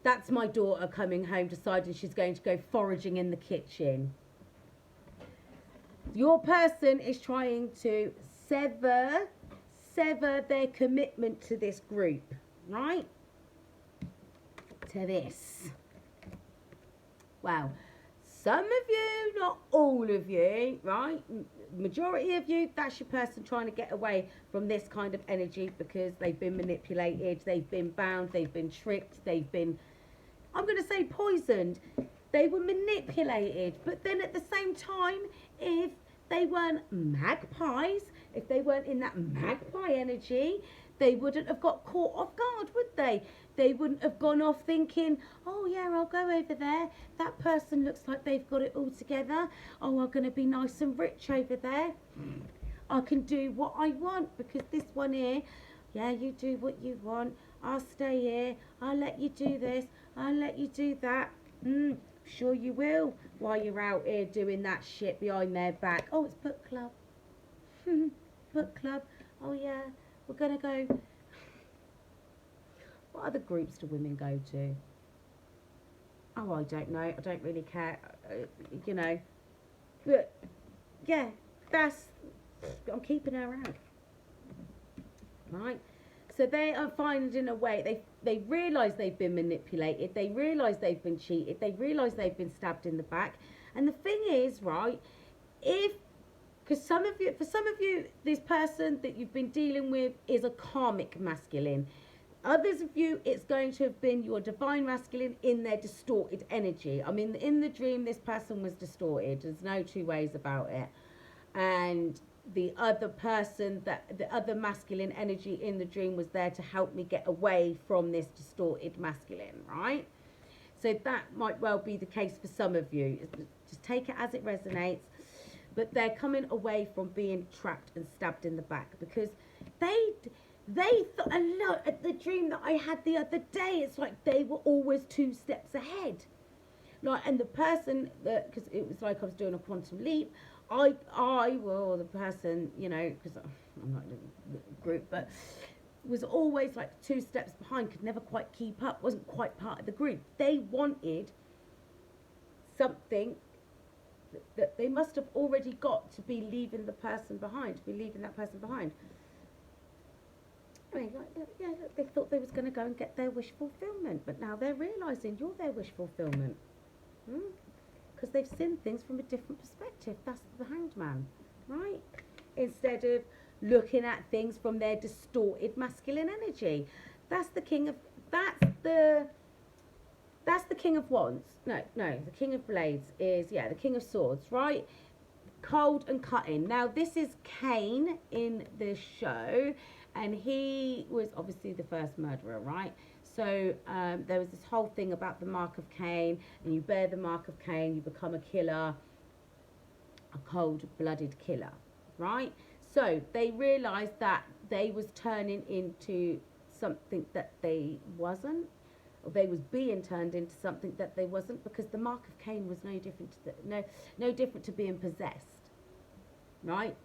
that's my daughter coming home deciding she's going to go foraging in the kitchen. Your person is trying to sever their commitment to this group, right? To this. Well, some of you, not all of you, right? Majority of you, that's your person trying to get away from this kind of energy because they've been manipulated, they've been bound, they've been tricked, they've been, I'm going to say poisoned. They were manipulated. But then at the same time, if they weren't magpies, if they weren't in that magpie energy, they wouldn't have got caught off guard, would they? They wouldn't have gone off thinking, oh yeah, I'll go over there. That person looks like they've got it all together. Oh, I'm going to be nice and rich over there. I can do what I want, because this one here, yeah, you do what you want. I'll stay here. I'll let you do this. I'll let you do that. Sure you will, while you're out here doing that shit behind their back. Oh, it's book club. Book club. Oh, yeah, we're going to go. What other groups do women go to? Oh, I don't know. I don't really care, you know. But, yeah, I'm keeping her out. Right? So they are finding a way. They realise they've been manipulated. They realise they've been cheated. They realise they've been stabbed in the back. And the thing is, right, because for some of you, this person that you've been dealing with is a karmic masculine. Others of you, it's going to have been your divine masculine in their distorted energy. I mean, in the dream, this person was distorted. There's no two ways about it. And the other person, the other masculine energy in the dream was there to help me get away from this distorted masculine, right? So that might well be the case for some of you. Just take it as it resonates. But they're coming away from being trapped and stabbed in the back, because they thought, a lot at the dream that I had the other day, it's like they were always 2 steps ahead. Like, and the person that, because it was like I was doing a quantum leap, the person, you know, because I'm not in the group, but was always like 2 steps behind, could never quite keep up, wasn't quite part of the group. They wanted something that they must have already got to be leaving that person behind. I mean, like, yeah, look, they thought they was going to go and get their wish fulfillment, but now they're realising you're their wish fulfillment. Because they've seen things from a different perspective. That's the Hanged Man, right? Instead of looking at things from their distorted masculine energy. That's the King of Wands. No, the King of Blades is, the King of Swords, right? Cold and cutting. Now, this is Cain in the show, and he was obviously the first murderer, right? So there was this whole thing about the mark of Cain, and you bear the mark of Cain, you become a killer, a cold-blooded killer, right? So they realised that they was turning into something that they wasn't, or they was being turned into something that they wasn't, because the mark of Cain was no different to no different to being possessed, right?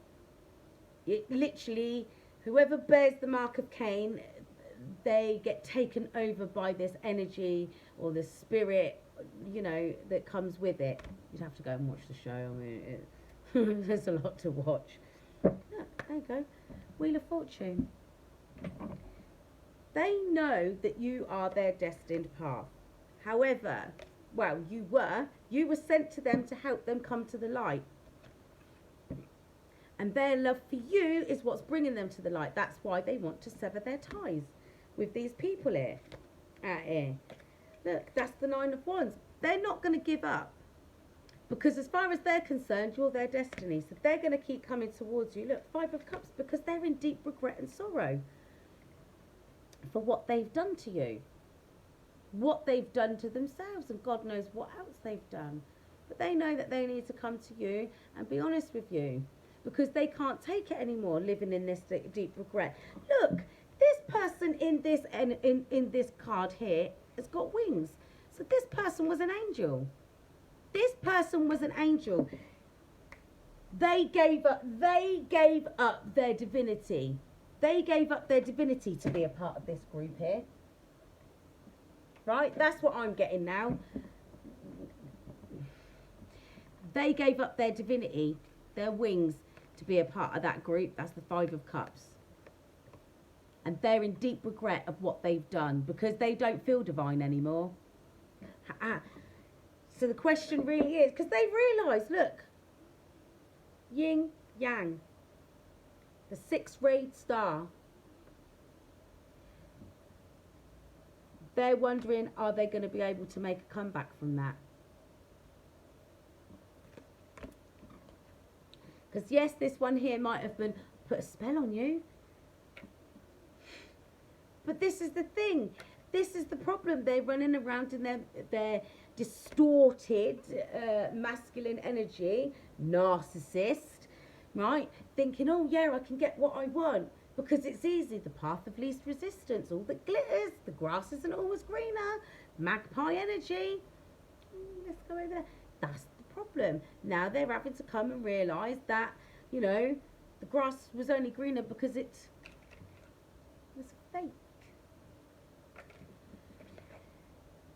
It literally, whoever bears the mark of Cain, they get taken over by this energy or the spirit, you know, that comes with it. You'd have to go and watch the show. I mean, there's a lot to watch. Yeah, there you go. Wheel of Fortune. They know that you are their destined path. However, well, you were sent to them to help them come to the light. And their love for you is what's bringing them to the light. That's why they want to sever their ties with these people here, out here. Look, that's the 9 of Wands. They're not going to give up, because as far as they're concerned, you're their destiny. So they're going to keep coming towards you. Look, 5 of Cups, because they're in deep regret and sorrow for what they've done to you, what they've done to themselves, and God knows what else they've done. But they know that they need to come to you and be honest with you, because they can't take it anymore, living in this deep regret. Look, this person in this card here has got wings. So this person was an angel. This person was an angel. They gave up their divinity. They gave up their divinity to be a part of this group here. Right? That's what I'm getting now. They gave up their divinity, their wings, to be a part of that group. That's the 5 of Cups. And they're in deep regret of what they've done, because they don't feel divine anymore. So the question really is, because they've realised, look, yin, yang, the 6-rayed star. They're wondering, are they going to be able to make a comeback from that? Because yes, this one here might have been put a spell on you. But this is the thing. This is the problem. They're running around in their distorted masculine energy, narcissist, right? Thinking, oh yeah, I can get what I want because it's easy, the path of least resistance, all that glitters, the grass isn't always greener, magpie energy. Let's go over there. That's the problem. Now they're having to come and realise that, you know, the grass was only greener because it was fake.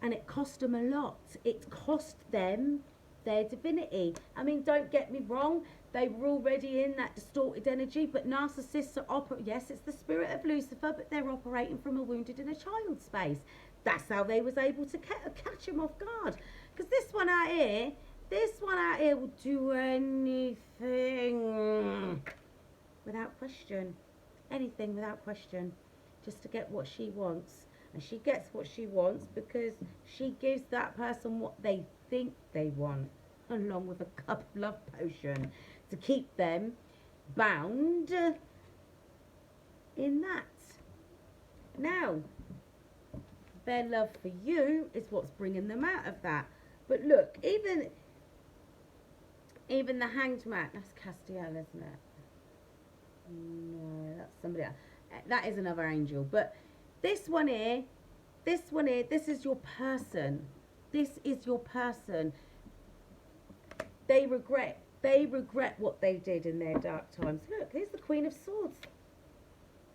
And it cost them a lot. It cost them their divinity. I mean, don't get me wrong, they were already in that distorted energy, but narcissists are yes, it's the spirit of Lucifer, but they're operating from a wounded inner child space. That's how they was able to catch him off guard. Because this one out here will do anything without question. Anything without question. Just to get what she wants. And she gets what she wants because she gives that person what they think they want, along with a cup of love potion to keep them bound in that. Now, their love for you is what's bringing them out of that. But look, even the Hanged Man, that's Castiel, isn't it? No, that's somebody else. That is another angel. But this one here, this is your person. This is your person. They regret what they did in their dark times. Look, here's the Queen of Swords.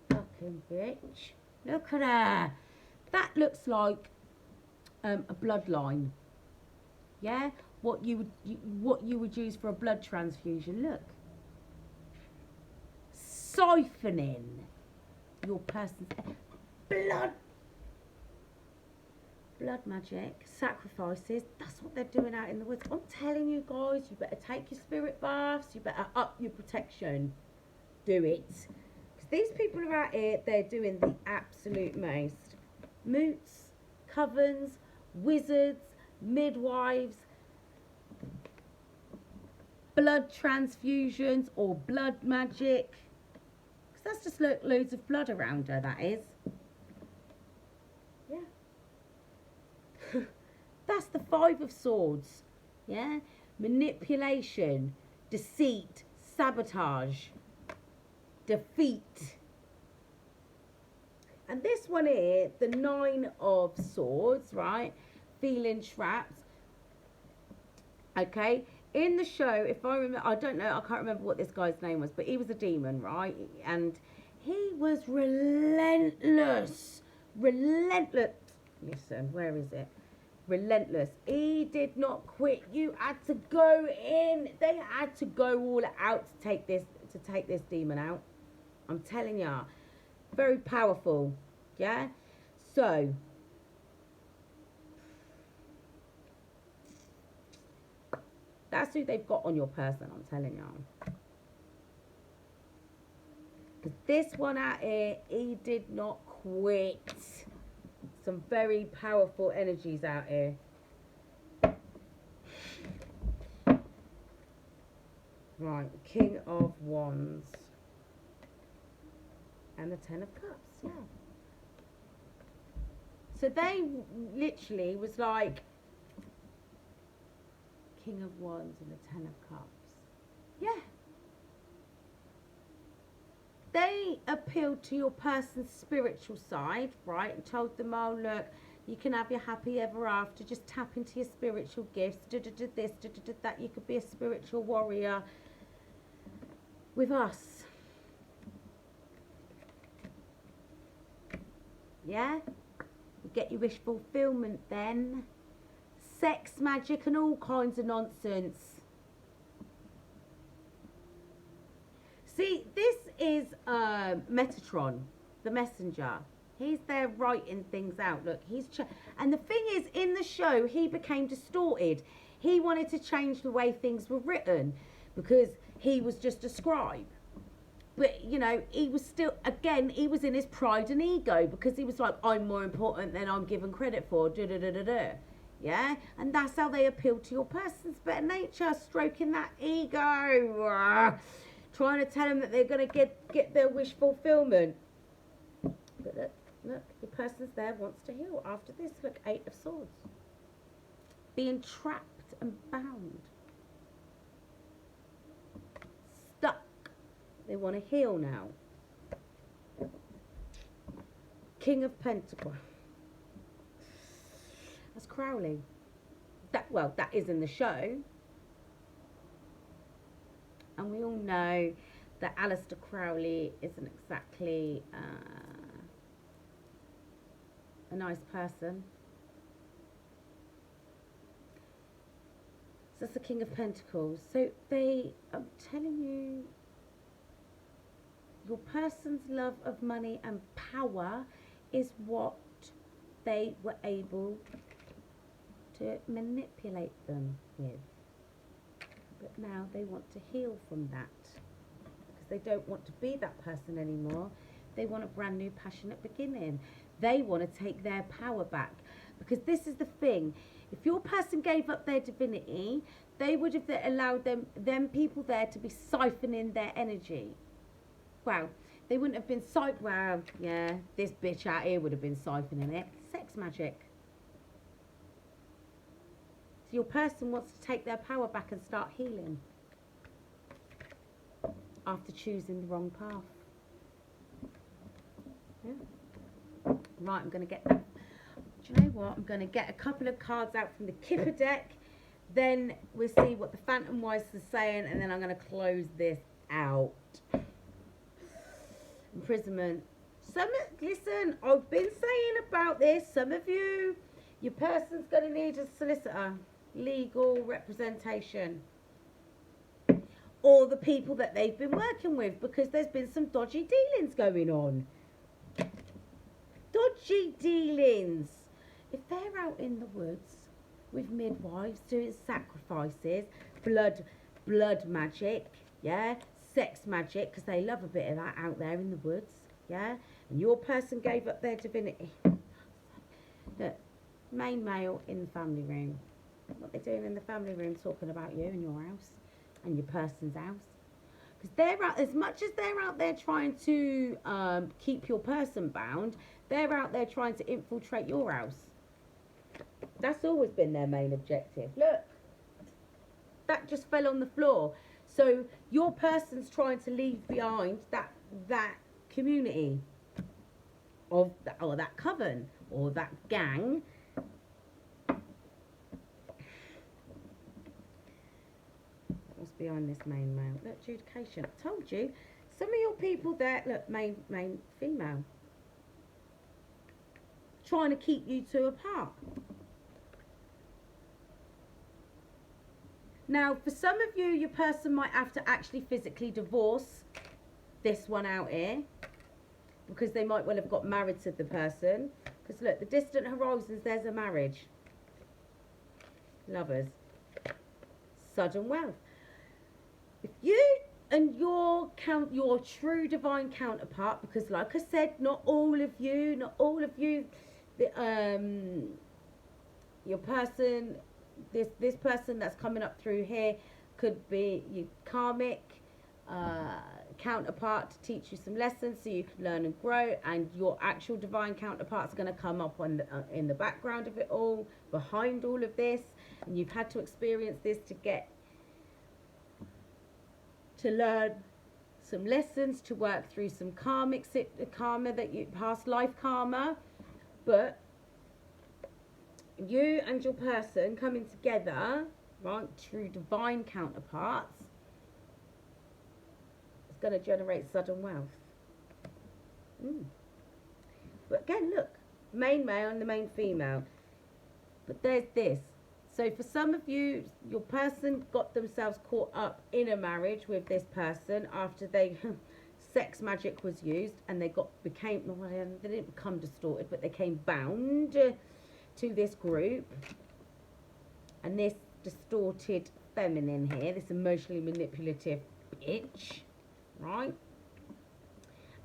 Fucking bitch. Look at her. That looks like a bloodline. Yeah? What you would use for a blood transfusion. Look. Siphoning your person's blood magic, sacrifices. That's what they're doing out in the woods. I'm telling you guys, you better take your spirit baths, you better up your protection. Do it. Because these people are out here, they're doing the absolute most. Moots, covens, wizards, midwives, blood transfusions or blood magic. Because that's just loads of blood around her, that is. Yeah. That's the Five of Swords. Yeah. Manipulation, deceit, sabotage, defeat. And this one here, the Nine of Swords, right? Feeling trapped. Okay. In the show, if I remember, I don't know, I can't remember what this guy's name was, but he was a demon, right? And he was relentless. Relentless. Listen, where is it? Relentless. He did not quit. You had to go in. They had to go all out to take this demon out. I'm telling ya. Very powerful. Yeah? So, that's who they've got on your person, I'm telling y'all. Because this one out here, he did not quit. Some very powerful energies out here. Right, King of Wands. And the Ten of Cups, yeah. So they literally was like King of Wands and the Ten of Cups. Yeah. They appealed to your person's spiritual side, right? And told them, oh, look, you can have your happy ever after. Just tap into your spiritual gifts. This, that. You could be a spiritual warrior with us. Yeah? You get your wish fulfillment then. Sex, magic, and all kinds of nonsense. See, this is Metatron, the messenger. He's there writing things out. Look, and the thing is, in the show, he became distorted. He wanted to change the way things were written because he was just a scribe. But, you know, he was still, again, he was in his pride and ego because he was like, I'm more important than I'm given credit for. Yeah? And that's how they appeal to your person's better nature, stroking that ego. Trying to tell them that they're going to get their wish fulfillment. But look, your person's there, wants to heal. After this, look, Eight of Swords. Being trapped and bound. Stuck. They want to heal now. King of Pentacles. That's Crowley. Well, that is in the show. And we all know that Aleister Crowley isn't exactly a nice person. So that's the King of Pentacles. So I'm telling you, your person's love of money and power is what they were able to manipulate them with. But now they want to heal from that, because they don't want to be that person anymore. They want a brand new passionate beginning. They want to take their power back, because this is the thing. If your person gave up their divinity, they would have allowed them people there to be siphoning their energy. Wow, they wouldn't have been well, yeah, this bitch out here would have been siphoning it. Sex magic. So your person wants to take their power back and start healing after choosing the wrong path. Yeah. Right, I'm going to get that. Do you know what? I'm going to get a couple of cards out from the Kipper deck. Then we'll see what the Phantom Wives are saying, and then I'm going to close this out. Imprisonment. Listen, I've been saying about this. Some of you, your person's going to need a solicitor, legal representation, or the people that they've been working with, because there's been some dodgy dealings going on. Dodgy dealings. If they're out in the woods with midwives doing sacrifices, blood magic, yeah, sex magic, because they love a bit of that out there in the woods, yeah, and your person gave up their divinity. Look, main male in the family room. What they're doing in the family room, talking about you and your house and your person's house. Because they're out, as much as they're out there trying to keep your person bound, they're out there trying to infiltrate your house. That's always been their main objective. Look, that just fell on the floor. So your person's trying to leave behind that community of or that coven or that gang. What's behind this main male? Look, adjudication. I told you. Some of your people there, look, main female, trying to keep you two apart. Now, for some of you, your person might have to actually physically divorce this one out here, because they might well have got married to the person. Because look, the distant horizons, there's a marriage. Lovers. Sudden wealth. If you and your true divine counterpart, because like I said, not all of you, your person, this person that's coming up through here could be your karmic counterpart to teach you some lessons so you can learn and grow, and your actual divine counterpart's going to come up on in the background of it all, behind all of this, and you've had to experience this to learn some lessons, to work through some karma that you past life karma. But you and your person coming together, right, true divine counterparts, is going to generate sudden wealth. But again, look, main male and the main female. But there's this. So for some of you, your person got themselves caught up in a marriage with this person after sex magic was used, and they didn't become distorted, but they came bound to this group, and this distorted feminine here, this emotionally manipulative bitch, right?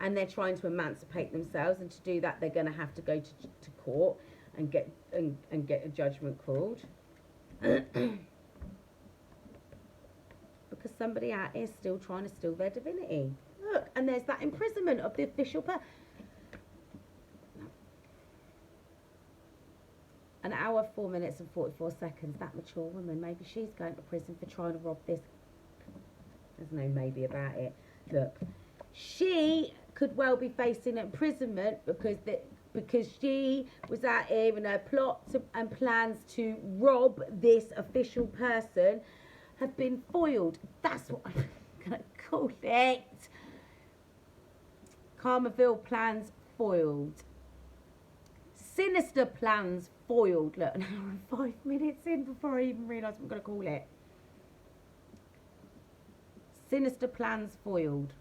And they're trying to emancipate themselves, and to do that, they're going to have to go to court and get a judgment called. Because somebody out here is still trying to steal their divinity. Look, and there's that imprisonment of the official An hour, 4 minutes and 44 seconds. That mature woman, maybe she's going to prison for trying to rob this. There's no maybe about it. Look, She could well be facing imprisonment because she was out here and her plots and plans to rob this official person have been foiled. That's what I'm going to call it. KARMAVILLE plans foiled. Sinister plans foiled. Look, an hour and 5 minutes in before I even realise what I'm going to call it. Sinister plans foiled.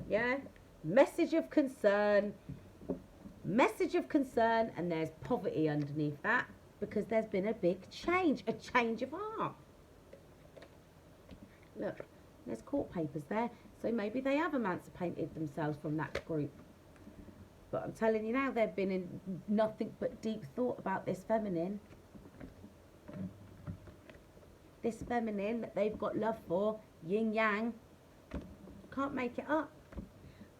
Yeah? Message of concern. Message of concern, and there's poverty underneath that because there's been a big change. A change of heart. Look, there's court papers there. So maybe they have emancipated themselves from that group. But I'm telling you now, they've been in nothing but deep thought about this feminine. This feminine that they've got love for, yin yang. Can't make it up.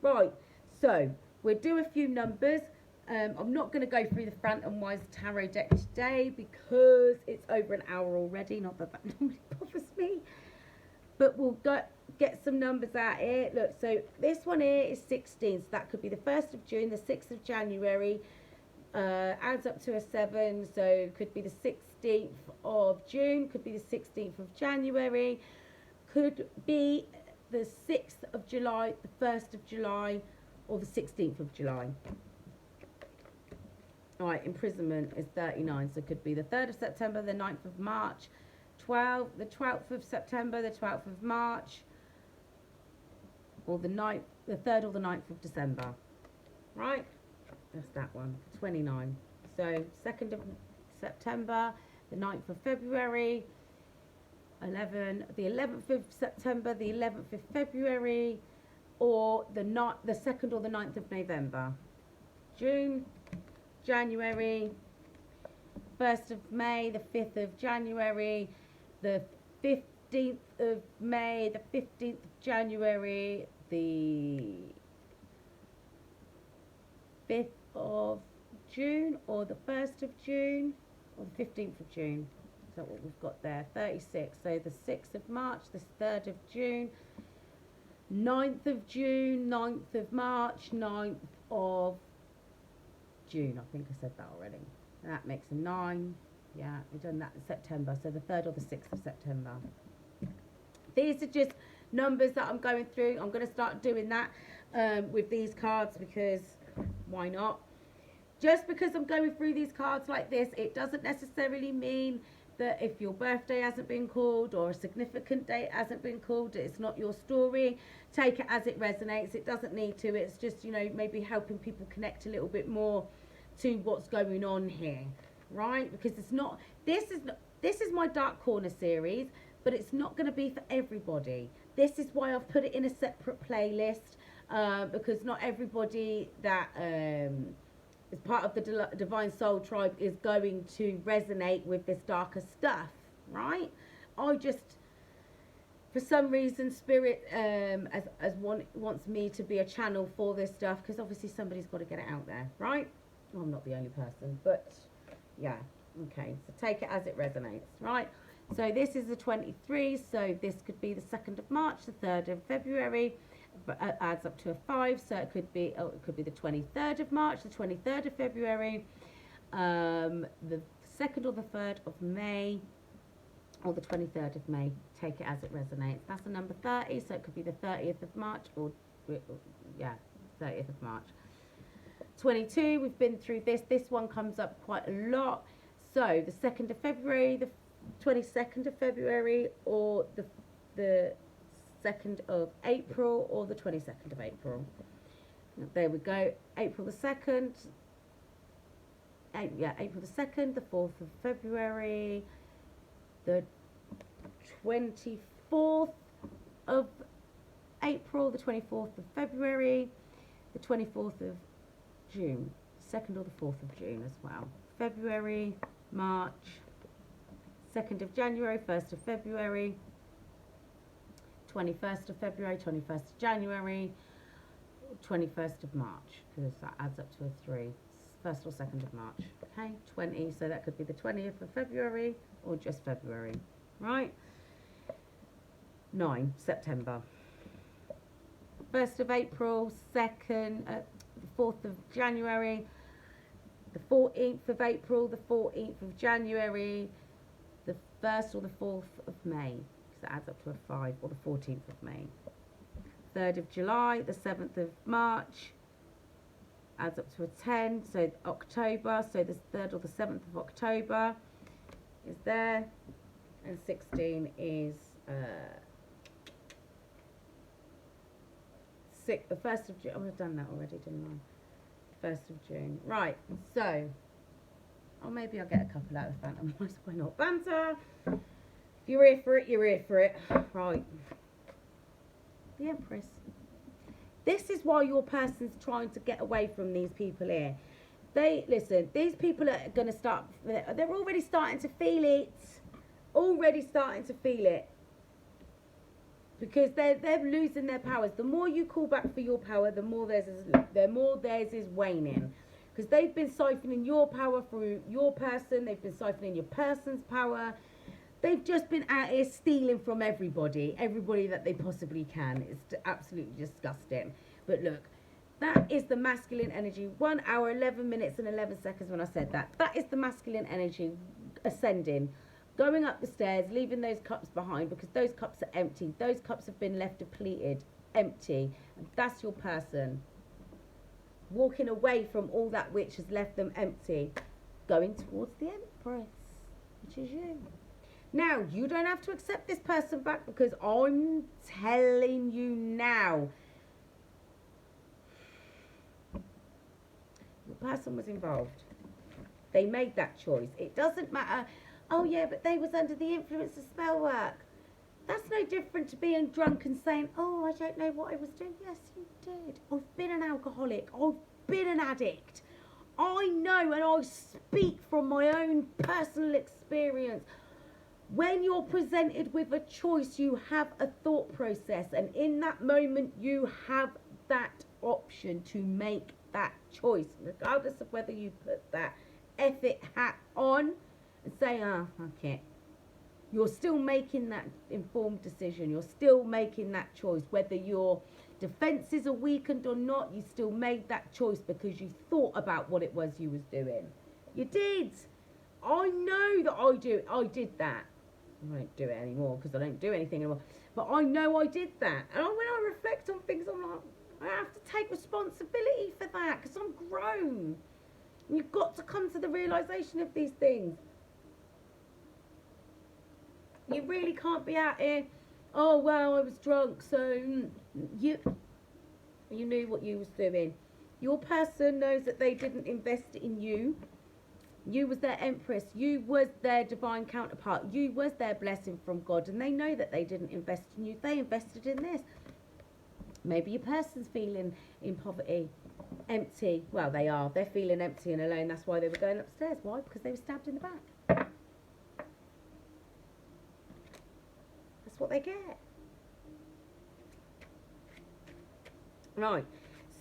Right, so we'll do a few numbers. I'm not going to go through the Phantom Wise Tarot deck today because it's over an hour already. Not that that normally bothers me. But we'll get some numbers out here. Look, so this one here is 16. So that could be the 1st of June, the 6th of January. Adds up to a 7. So it could be the 16th of June. Could be the 16th of January. Could be the 6th of July, the 1st of July, or the 16th of July. Alright, imprisonment is 39. So it could be the 3rd of September, the 9th of March, the 12th of September, the 12th of March, or the 3rd or the 9th of December. Right? That's that one. 29. So 2nd of September, the 9th of February, the 11th of September, the 11th of February, or the 2nd or the 9th of November. June, January, 1st of May, the 5th of January, the 15th of May, the 15th of January, the 5th of June, or the 1st of June, or the 15th of June. Is that what we've got there? 36. So the 6th of March, the 3rd of June, 9th of June, 9th of March, 9th of June. I think I said that already. And that makes a 9. Yeah, we've done that in September. So the 3rd or the 6th of September. These are just numbers that I'm going through. I'm going to start doing that with these cards because why not? Just because I'm going through these cards like this, it doesn't necessarily mean that if your birthday hasn't been called or a significant date hasn't been called, it's not your story. Take it as it resonates. It doesn't need to. It's just, you know, maybe helping people connect a little bit more to what's going on here, right? Because it's not, this is my Dark Corner series, but it's not going to be for everybody. This is why I've put it in a separate playlist, because not everybody that is part of the Divine Soul Tribe is going to resonate with this darker stuff, right? I just, for some reason, Spirit wants me to be a channel for this stuff, because obviously somebody's got to get it out there, right? Well, I'm not the only person, but yeah, okay. So take it as it resonates, right? So this is the 23, so this could be the 2nd of March, the 3rd of February, but adds up to a 5, so it could be the 23rd of March, the 23rd of February, the 2nd or the 3rd of May, or the 23rd of May. Take it as it resonates. That's a number 30, so it could be the 30th of March, or yeah, 30th of March. 22, we've been through this. This one comes up quite a lot. So the 2nd of February, the 22nd of February, or the 2nd of April, or the 22nd of April. There we go. April the 2nd. April the 2nd, the 4th of February, the 24th of April, the 24th of February, the 24th of June, 2nd or the 4th of June as well. February, March, 2nd of January, 1st of February, 21st of February, 21st of January, 21st of March, because that adds up to a 3. 1st or 2nd of March. Okay, 20, so that could be the 20th of February or just February, right? 9, September. 1st of April, 2nd, the 4th of January, the 14th of April, the 14th of January, the 1st or the 4th of May, because that adds up to a 5, or the 14th of May. 3rd of July, the 7th of March, adds up to a 10, so October, so the 3rd or the 7th of October is there, and 16 is the 1st of June. Oh, I've done that already, didn't I? 1st of June. Right, so, or maybe I'll get a couple out of Phantom. Why not? Banter! If you're here for it, you're here for it. Right. The Empress. This is why your person's trying to get away from these people here. Listen, these people are going to start, they're already starting to feel it. Already starting to feel it. Because they're losing their powers. The more you call back for your power, the more theirs is waning. Because they've been siphoning your power through your person. They've been siphoning your person's power. They've just been out here stealing from everybody that they possibly can. It's absolutely disgusting. But look, that is the masculine energy. 1 hour, 11 minutes and 11 seconds when I said that. That is the masculine energy ascending, going up the stairs, leaving those cups behind because those cups are empty. Those cups have been left depleted, empty. And that's your person. Walking away from all that which has left them empty, going towards the Empress, which is you. Now, you don't have to accept this person back because I'm telling you now. Your person was involved. They made that choice. It doesn't matter. Oh, yeah, but they was under the influence of spell work. That's no different to being drunk and saying, oh, I don't know what I was doing. Yes, you did. I've been an alcoholic. I've been an addict. I know and I speak from my own personal experience. When you're presented with a choice, you have a thought process. And in that moment, you have that option to make that choice. Regardless of whether you put that effort hat on and say, oh, fuck it. You're still making that informed decision. You're still making that choice. Whether your defences are weakened or not, you still made that choice because you thought about what it was you was doing. You did. I know that I did that. I don't do it anymore because I don't do anything anymore. But I know I did that. And when I reflect on things, I'm like, I have to take responsibility for that because I'm grown. And you've got to come to the realisation of these things. You really can't be out here, oh, well, I was drunk, so you knew what you was doing. Your person knows that they didn't invest in you. You was their empress. You was their divine counterpart. You was their blessing from God. And they know that they didn't invest in you. They invested in this. Maybe your person's feeling in poverty, empty. Well, they are. They're feeling empty and alone. That's why they were going upstairs. Why? Because they were stabbed in the back. That's what they get. Right.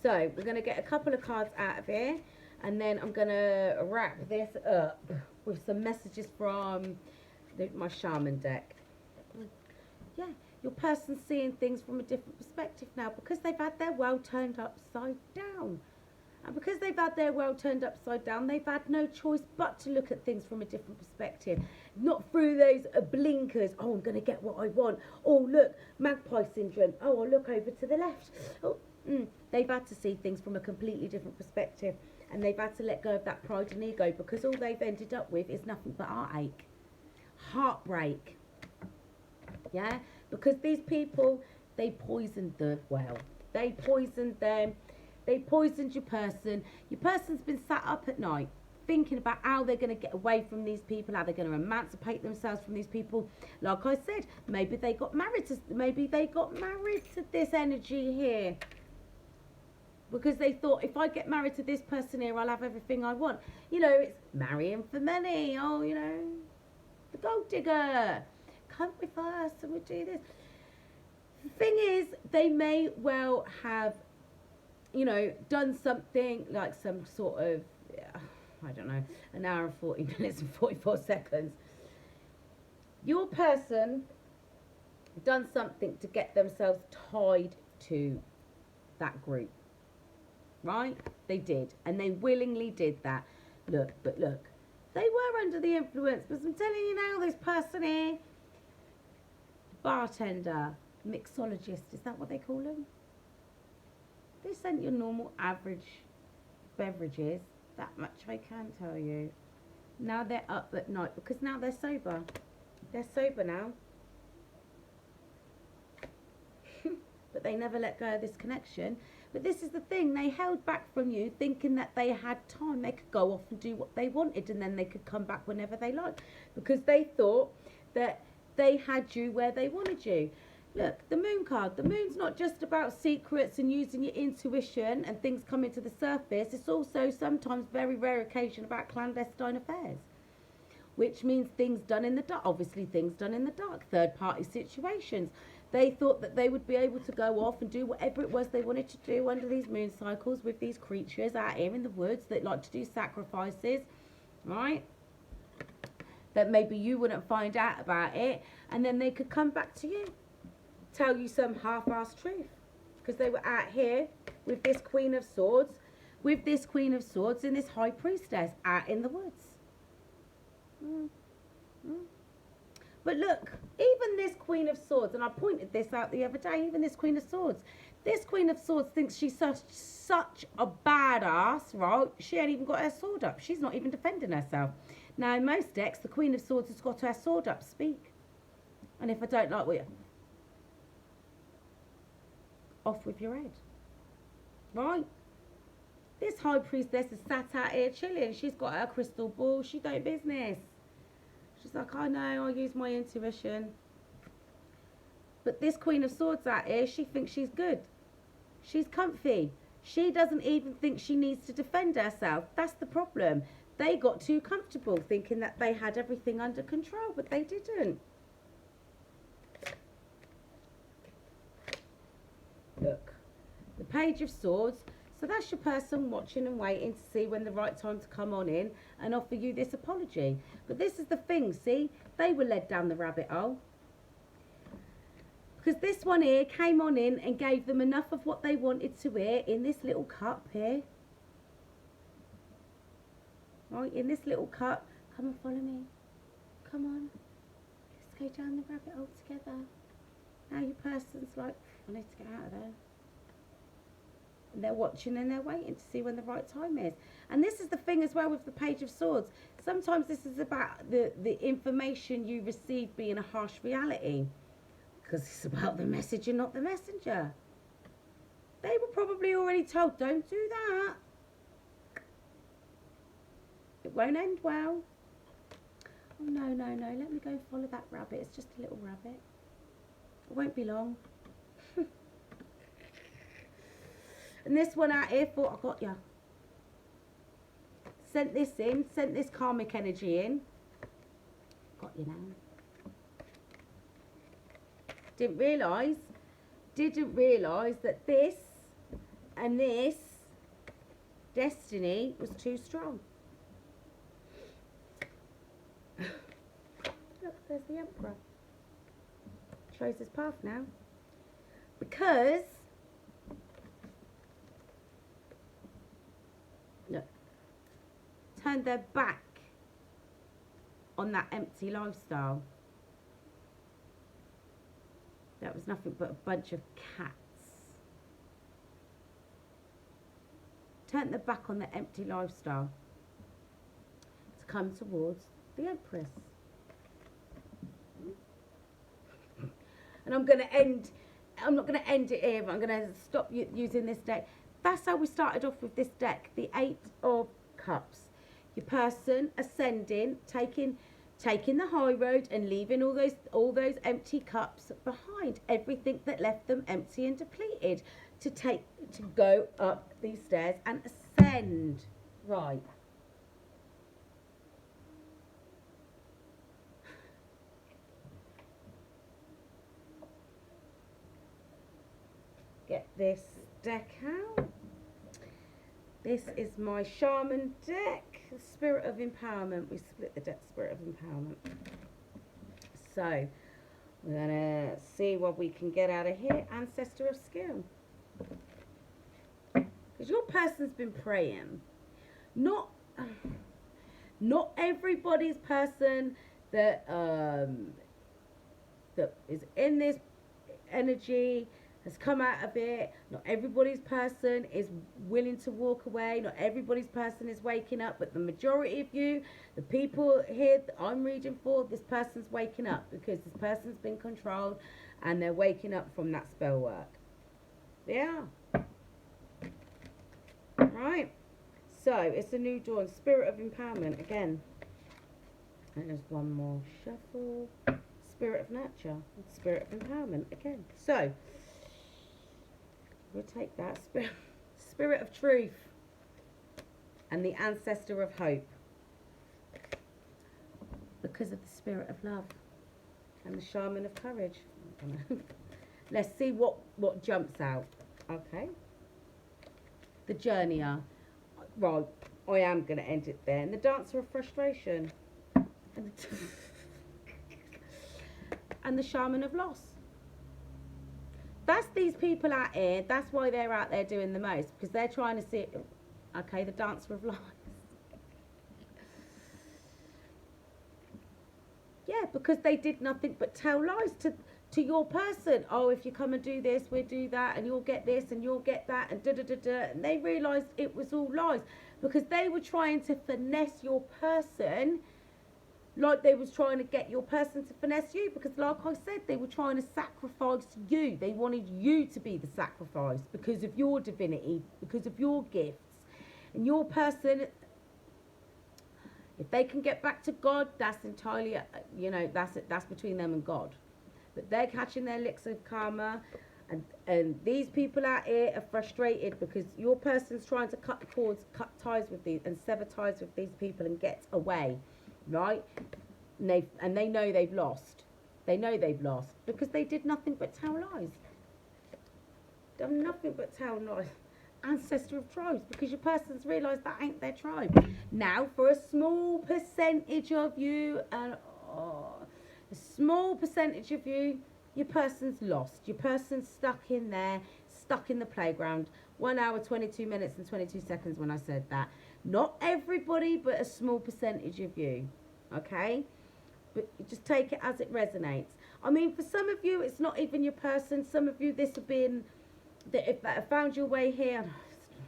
So, we're going to get a couple of cards out of here. And then I'm going to wrap this up with some messages from my shaman deck. Yeah, your person's seeing things from a different perspective now because they've had their world turned upside down. And because they've had their world turned upside down, they've had no choice but to look at things from a different perspective. Not through those blinkers. Oh, I'm going to get what I want. Oh, look, magpie syndrome. Oh, I'll look over to the left. Oh, They've had to see things from a completely different perspective. And they've had to let go of that pride and ego because all they've ended up with is nothing but heartache. Heartbreak. Yeah? Because these people, they poisoned the well. They poisoned them. They poisoned your person. Your person's been sat up at night thinking about how they're going to get away from these people, how they're going to emancipate themselves from these people. Like I said, maybe they got married to this energy here. Because they thought, if I get married to this person here, I'll have everything I want. You know, it's marrying for money. Oh, you know, the gold digger. Come with us and we'll do this. The thing is, they may well have, you know, done something like some sort of, I don't know, an hour and 40 minutes and 44 seconds. Your person done something to get themselves tied to that group. Right? They did. And they willingly did that. Look, but look. They were under the influence. Because I'm telling you now, this person here, bartender, mixologist, is that what they call them? This ain't your normal average beverages. That much I can tell you. Now they're up at night because now they're sober. They're sober now. But they never let go of this connection. But this is the thing, they held back from you thinking that they had time. They could go off and do what they wanted and then they could come back whenever they liked. Because they thought that they had you where they wanted you. Look, the moon card. The moon's not just about secrets and using your intuition and things coming to the surface. It's also sometimes, very rare occasion, about clandestine affairs. Which means things done in the dark. Obviously things done in the dark. Third party situations. They thought that they would be able to go off and do whatever it was they wanted to do under these moon cycles with these creatures out here in the woods that like to do sacrifices, right? That maybe you wouldn't find out about it, and then they could come back to you, tell you some half-assed truth, because they were out here with this Queen of Swords, and this High Priestess out in the woods. But look, even this Queen of Swords, and I pointed this out the other day, even this Queen of Swords thinks she's such a badass, right? She ain't even got her sword up. She's not even defending herself. Now, in most decks, the Queen of Swords has got her sword up. Speak. And if I don't like what you... off with your head. Right? This High Priestess is sat out here chilling. She's got her crystal ball. She don't business. She's like, I know, I'll use my intuition. But this Queen of Swords out here, she thinks she's good. She's comfy. She doesn't even think she needs to defend herself. That's the problem. They got too comfortable thinking that they had everything under control, but they didn't. Look, the Page of Swords. So that's your person watching and waiting to see when the right time to come on in and offer you this apology. But this is the thing, see? They were led down the rabbit hole. Because this one here came on in and gave them enough of what they wanted to hear in this little cup here. Right, in this little cup. Come and follow me. Come on. Let's go down the rabbit hole together. Now your person's like, I need to get out of there. And they're watching and they're waiting to see when the right time is. And this is the thing as well with the Page of Swords. Sometimes this is about the information you receive being a harsh reality. Because it's about the message and not the messenger. They were probably already told, don't do that. It won't end well. Oh, no, no, no. Let me go follow that rabbit. It's just a little rabbit. It won't be long. And this one out here thought, I got ya. Sent this in, sent this karmic energy in. Got you now. Didn't realise that this and this destiny was too strong. Look, there's the Emperor. Shows his path now. Because look, turned their back on that empty lifestyle. That was nothing but a bunch of cats. Turned their back on the empty lifestyle to come towards the Empress. And I'm not going to end it here, but I'm going to stop using this deck. That's how we started off with this deck, the Eight of Cups. Your person ascending, taking the high road and leaving all those empty cups behind. Everything that left them empty and depleted to go up these stairs and ascend. Right. Get this deck out. This is my Shaman deck, Spirit of Empowerment. We split the deck, Spirit of Empowerment. So, we're going to see what we can get out of here. Ancestor of Skill. Because your person's been praying. Not everybody's person that that is in this energy has come out of it. Not everybody's person is willing to walk away. Not everybody's person is waking up. But the majority of you, the people here that I'm reading for, this person's waking up because this person's been controlled and they're waking up from that spell work. Yeah. Right. So, it's a new dawn. Spirit of empowerment again. And there's one more shuffle. Spirit of nurture. Spirit of empowerment again. So, we'll take that. Spirit of truth. And the ancestor of hope. Because of the spirit of love. And the shaman of courage. Let's see what jumps out. Okay. The journeyer. Right, I am going to end it there. And the dancer of frustration. And the shaman of loss. That's these people out here. That's why they're out there doing the most. Because they're trying to see, okay, the dancer of lies. Yeah, because they did nothing but tell lies to your person. Oh, if you come and do this, we'll do that, and you'll get this, and you'll get that, and da-da-da-da. And they realised it was all lies. Because they were trying to finesse your person like they was trying to get your person to finesse you. Because like I said, they were trying to sacrifice you. They wanted you to be the sacrifice because of your divinity, because of your gifts. And your person, if they can get back to God, that's entirely, that's between them and God. But they're catching their licks of karma. And these people out here are frustrated because your person's trying to cut the cords, cut ties with these, and sever ties with these people and get away, right? And they know they've lost. They know they've lost because they did nothing but tell lies. Done nothing but tell lies. Ancestor of tribes, because your person's realised that ain't their tribe. Now, for a small percentage of you, a small percentage of you, your person's lost. Your person's stuck in there, stuck in the playground. 1 hour, 22 minutes and 22 seconds when I said that. Not everybody, but a small percentage of you. Okay? But just take it as it resonates. I mean, for some of you, it's not even your person. Some of you, this have been, that if that found your way here,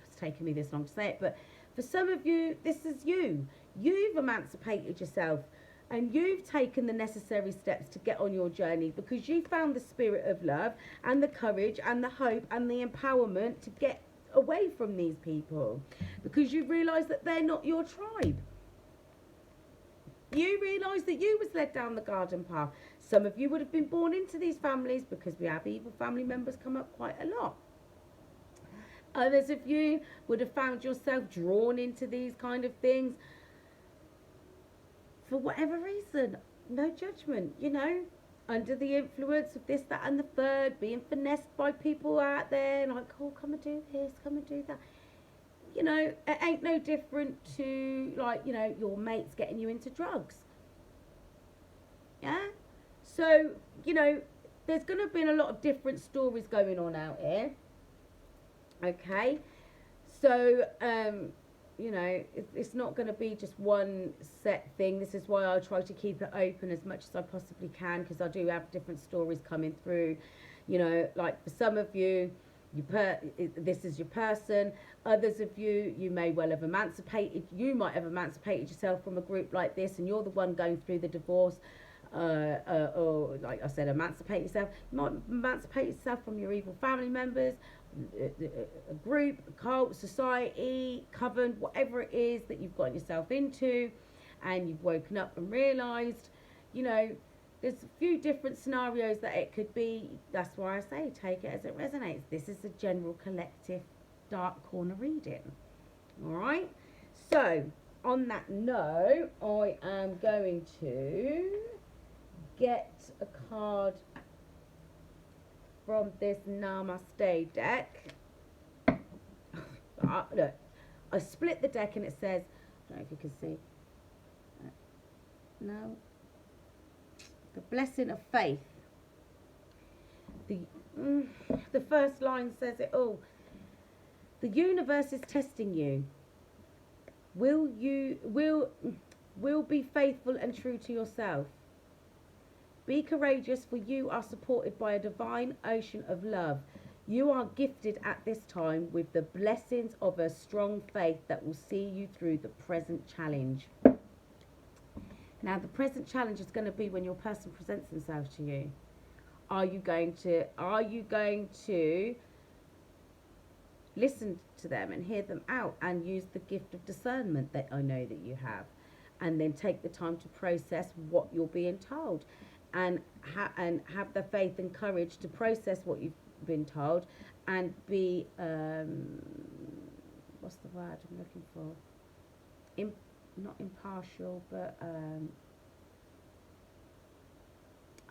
it's taken me this long to say it, but for some of you, this is you. You've emancipated yourself. And you've taken the necessary steps to get on your journey because you found the spirit of love and the courage and the hope and the empowerment to get away from these people. Because you realise that they're not your tribe. You realise that you was led down the garden path. Some of you would have been born into these families because we have evil family members come up quite a lot. Others of you would have found yourself drawn into these kind of things for whatever reason. No judgment, under the influence of this, that and the third, being finessed by people out there, like, oh, come and do this, come and do that. It ain't no different to, like, your mates getting you into drugs. Yeah? So, there's going to be a lot of different stories going on out here. Okay? So, it's not going to be just one set thing. This is why I try to keep it open as much as I possibly can, because I do have different stories coming through. Like for some of you, this is your person. Others of you, you may well have emancipated. You might have emancipated yourself from a group like this, and you're the one going through the divorce. Or like I said, emancipate yourself. You might emancipate yourself from your evil family members, a group, a cult, society, coven, whatever it is that you've gotten yourself into, and you've woken up and realised, there's a few different scenarios that it could be. That's why I say take it as it resonates. This is a general collective dark corner reading. Alright, so on that note, I am going to get a card from this Namaste deck. Look, I split the deck and it says, I don't know if you can see. No. The blessing of faith. The first line says it all. The universe is testing you. Will be faithful and true to yourself. Be courageous, for you are supported by a divine ocean of love. You are gifted at this time with the blessings of a strong faith that will see you through the present challenge. Now, the present challenge is going to be when your person presents themselves to you. Are you going to listen to them and hear them out and use the gift of discernment that I know that you have, and then take the time to process what you're being told, and have the faith and courage to process what you've been told, and be what's the word I'm looking for? Not impartial, but and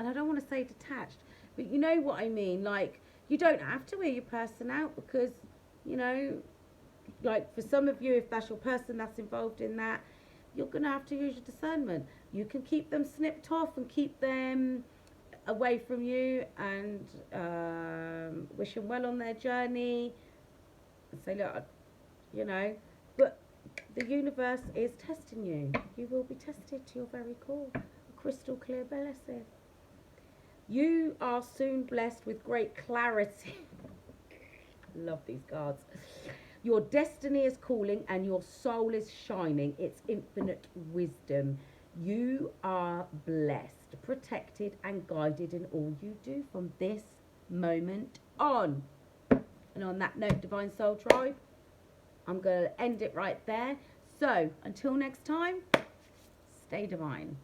I don't want to say detached, but you know what I mean. Like, you don't have to hear your person out, because, you know, like for some of you, if that's your person that's involved in that, you're going to have to use your discernment. You can keep them snipped off and keep them away from you, and wish them well on their journey, and say, look, you know, but the universe is testing you. You will be tested to your very core. A crystal clear blessing. You are soon blessed with great clarity. Love these cards. Your destiny is calling and your soul is shining. It's infinite wisdom. You are blessed, protected and guided in all you do from this moment on. And on that note, Divine Soul Tribe, I'm going to end it right there. So, until next time, stay divine.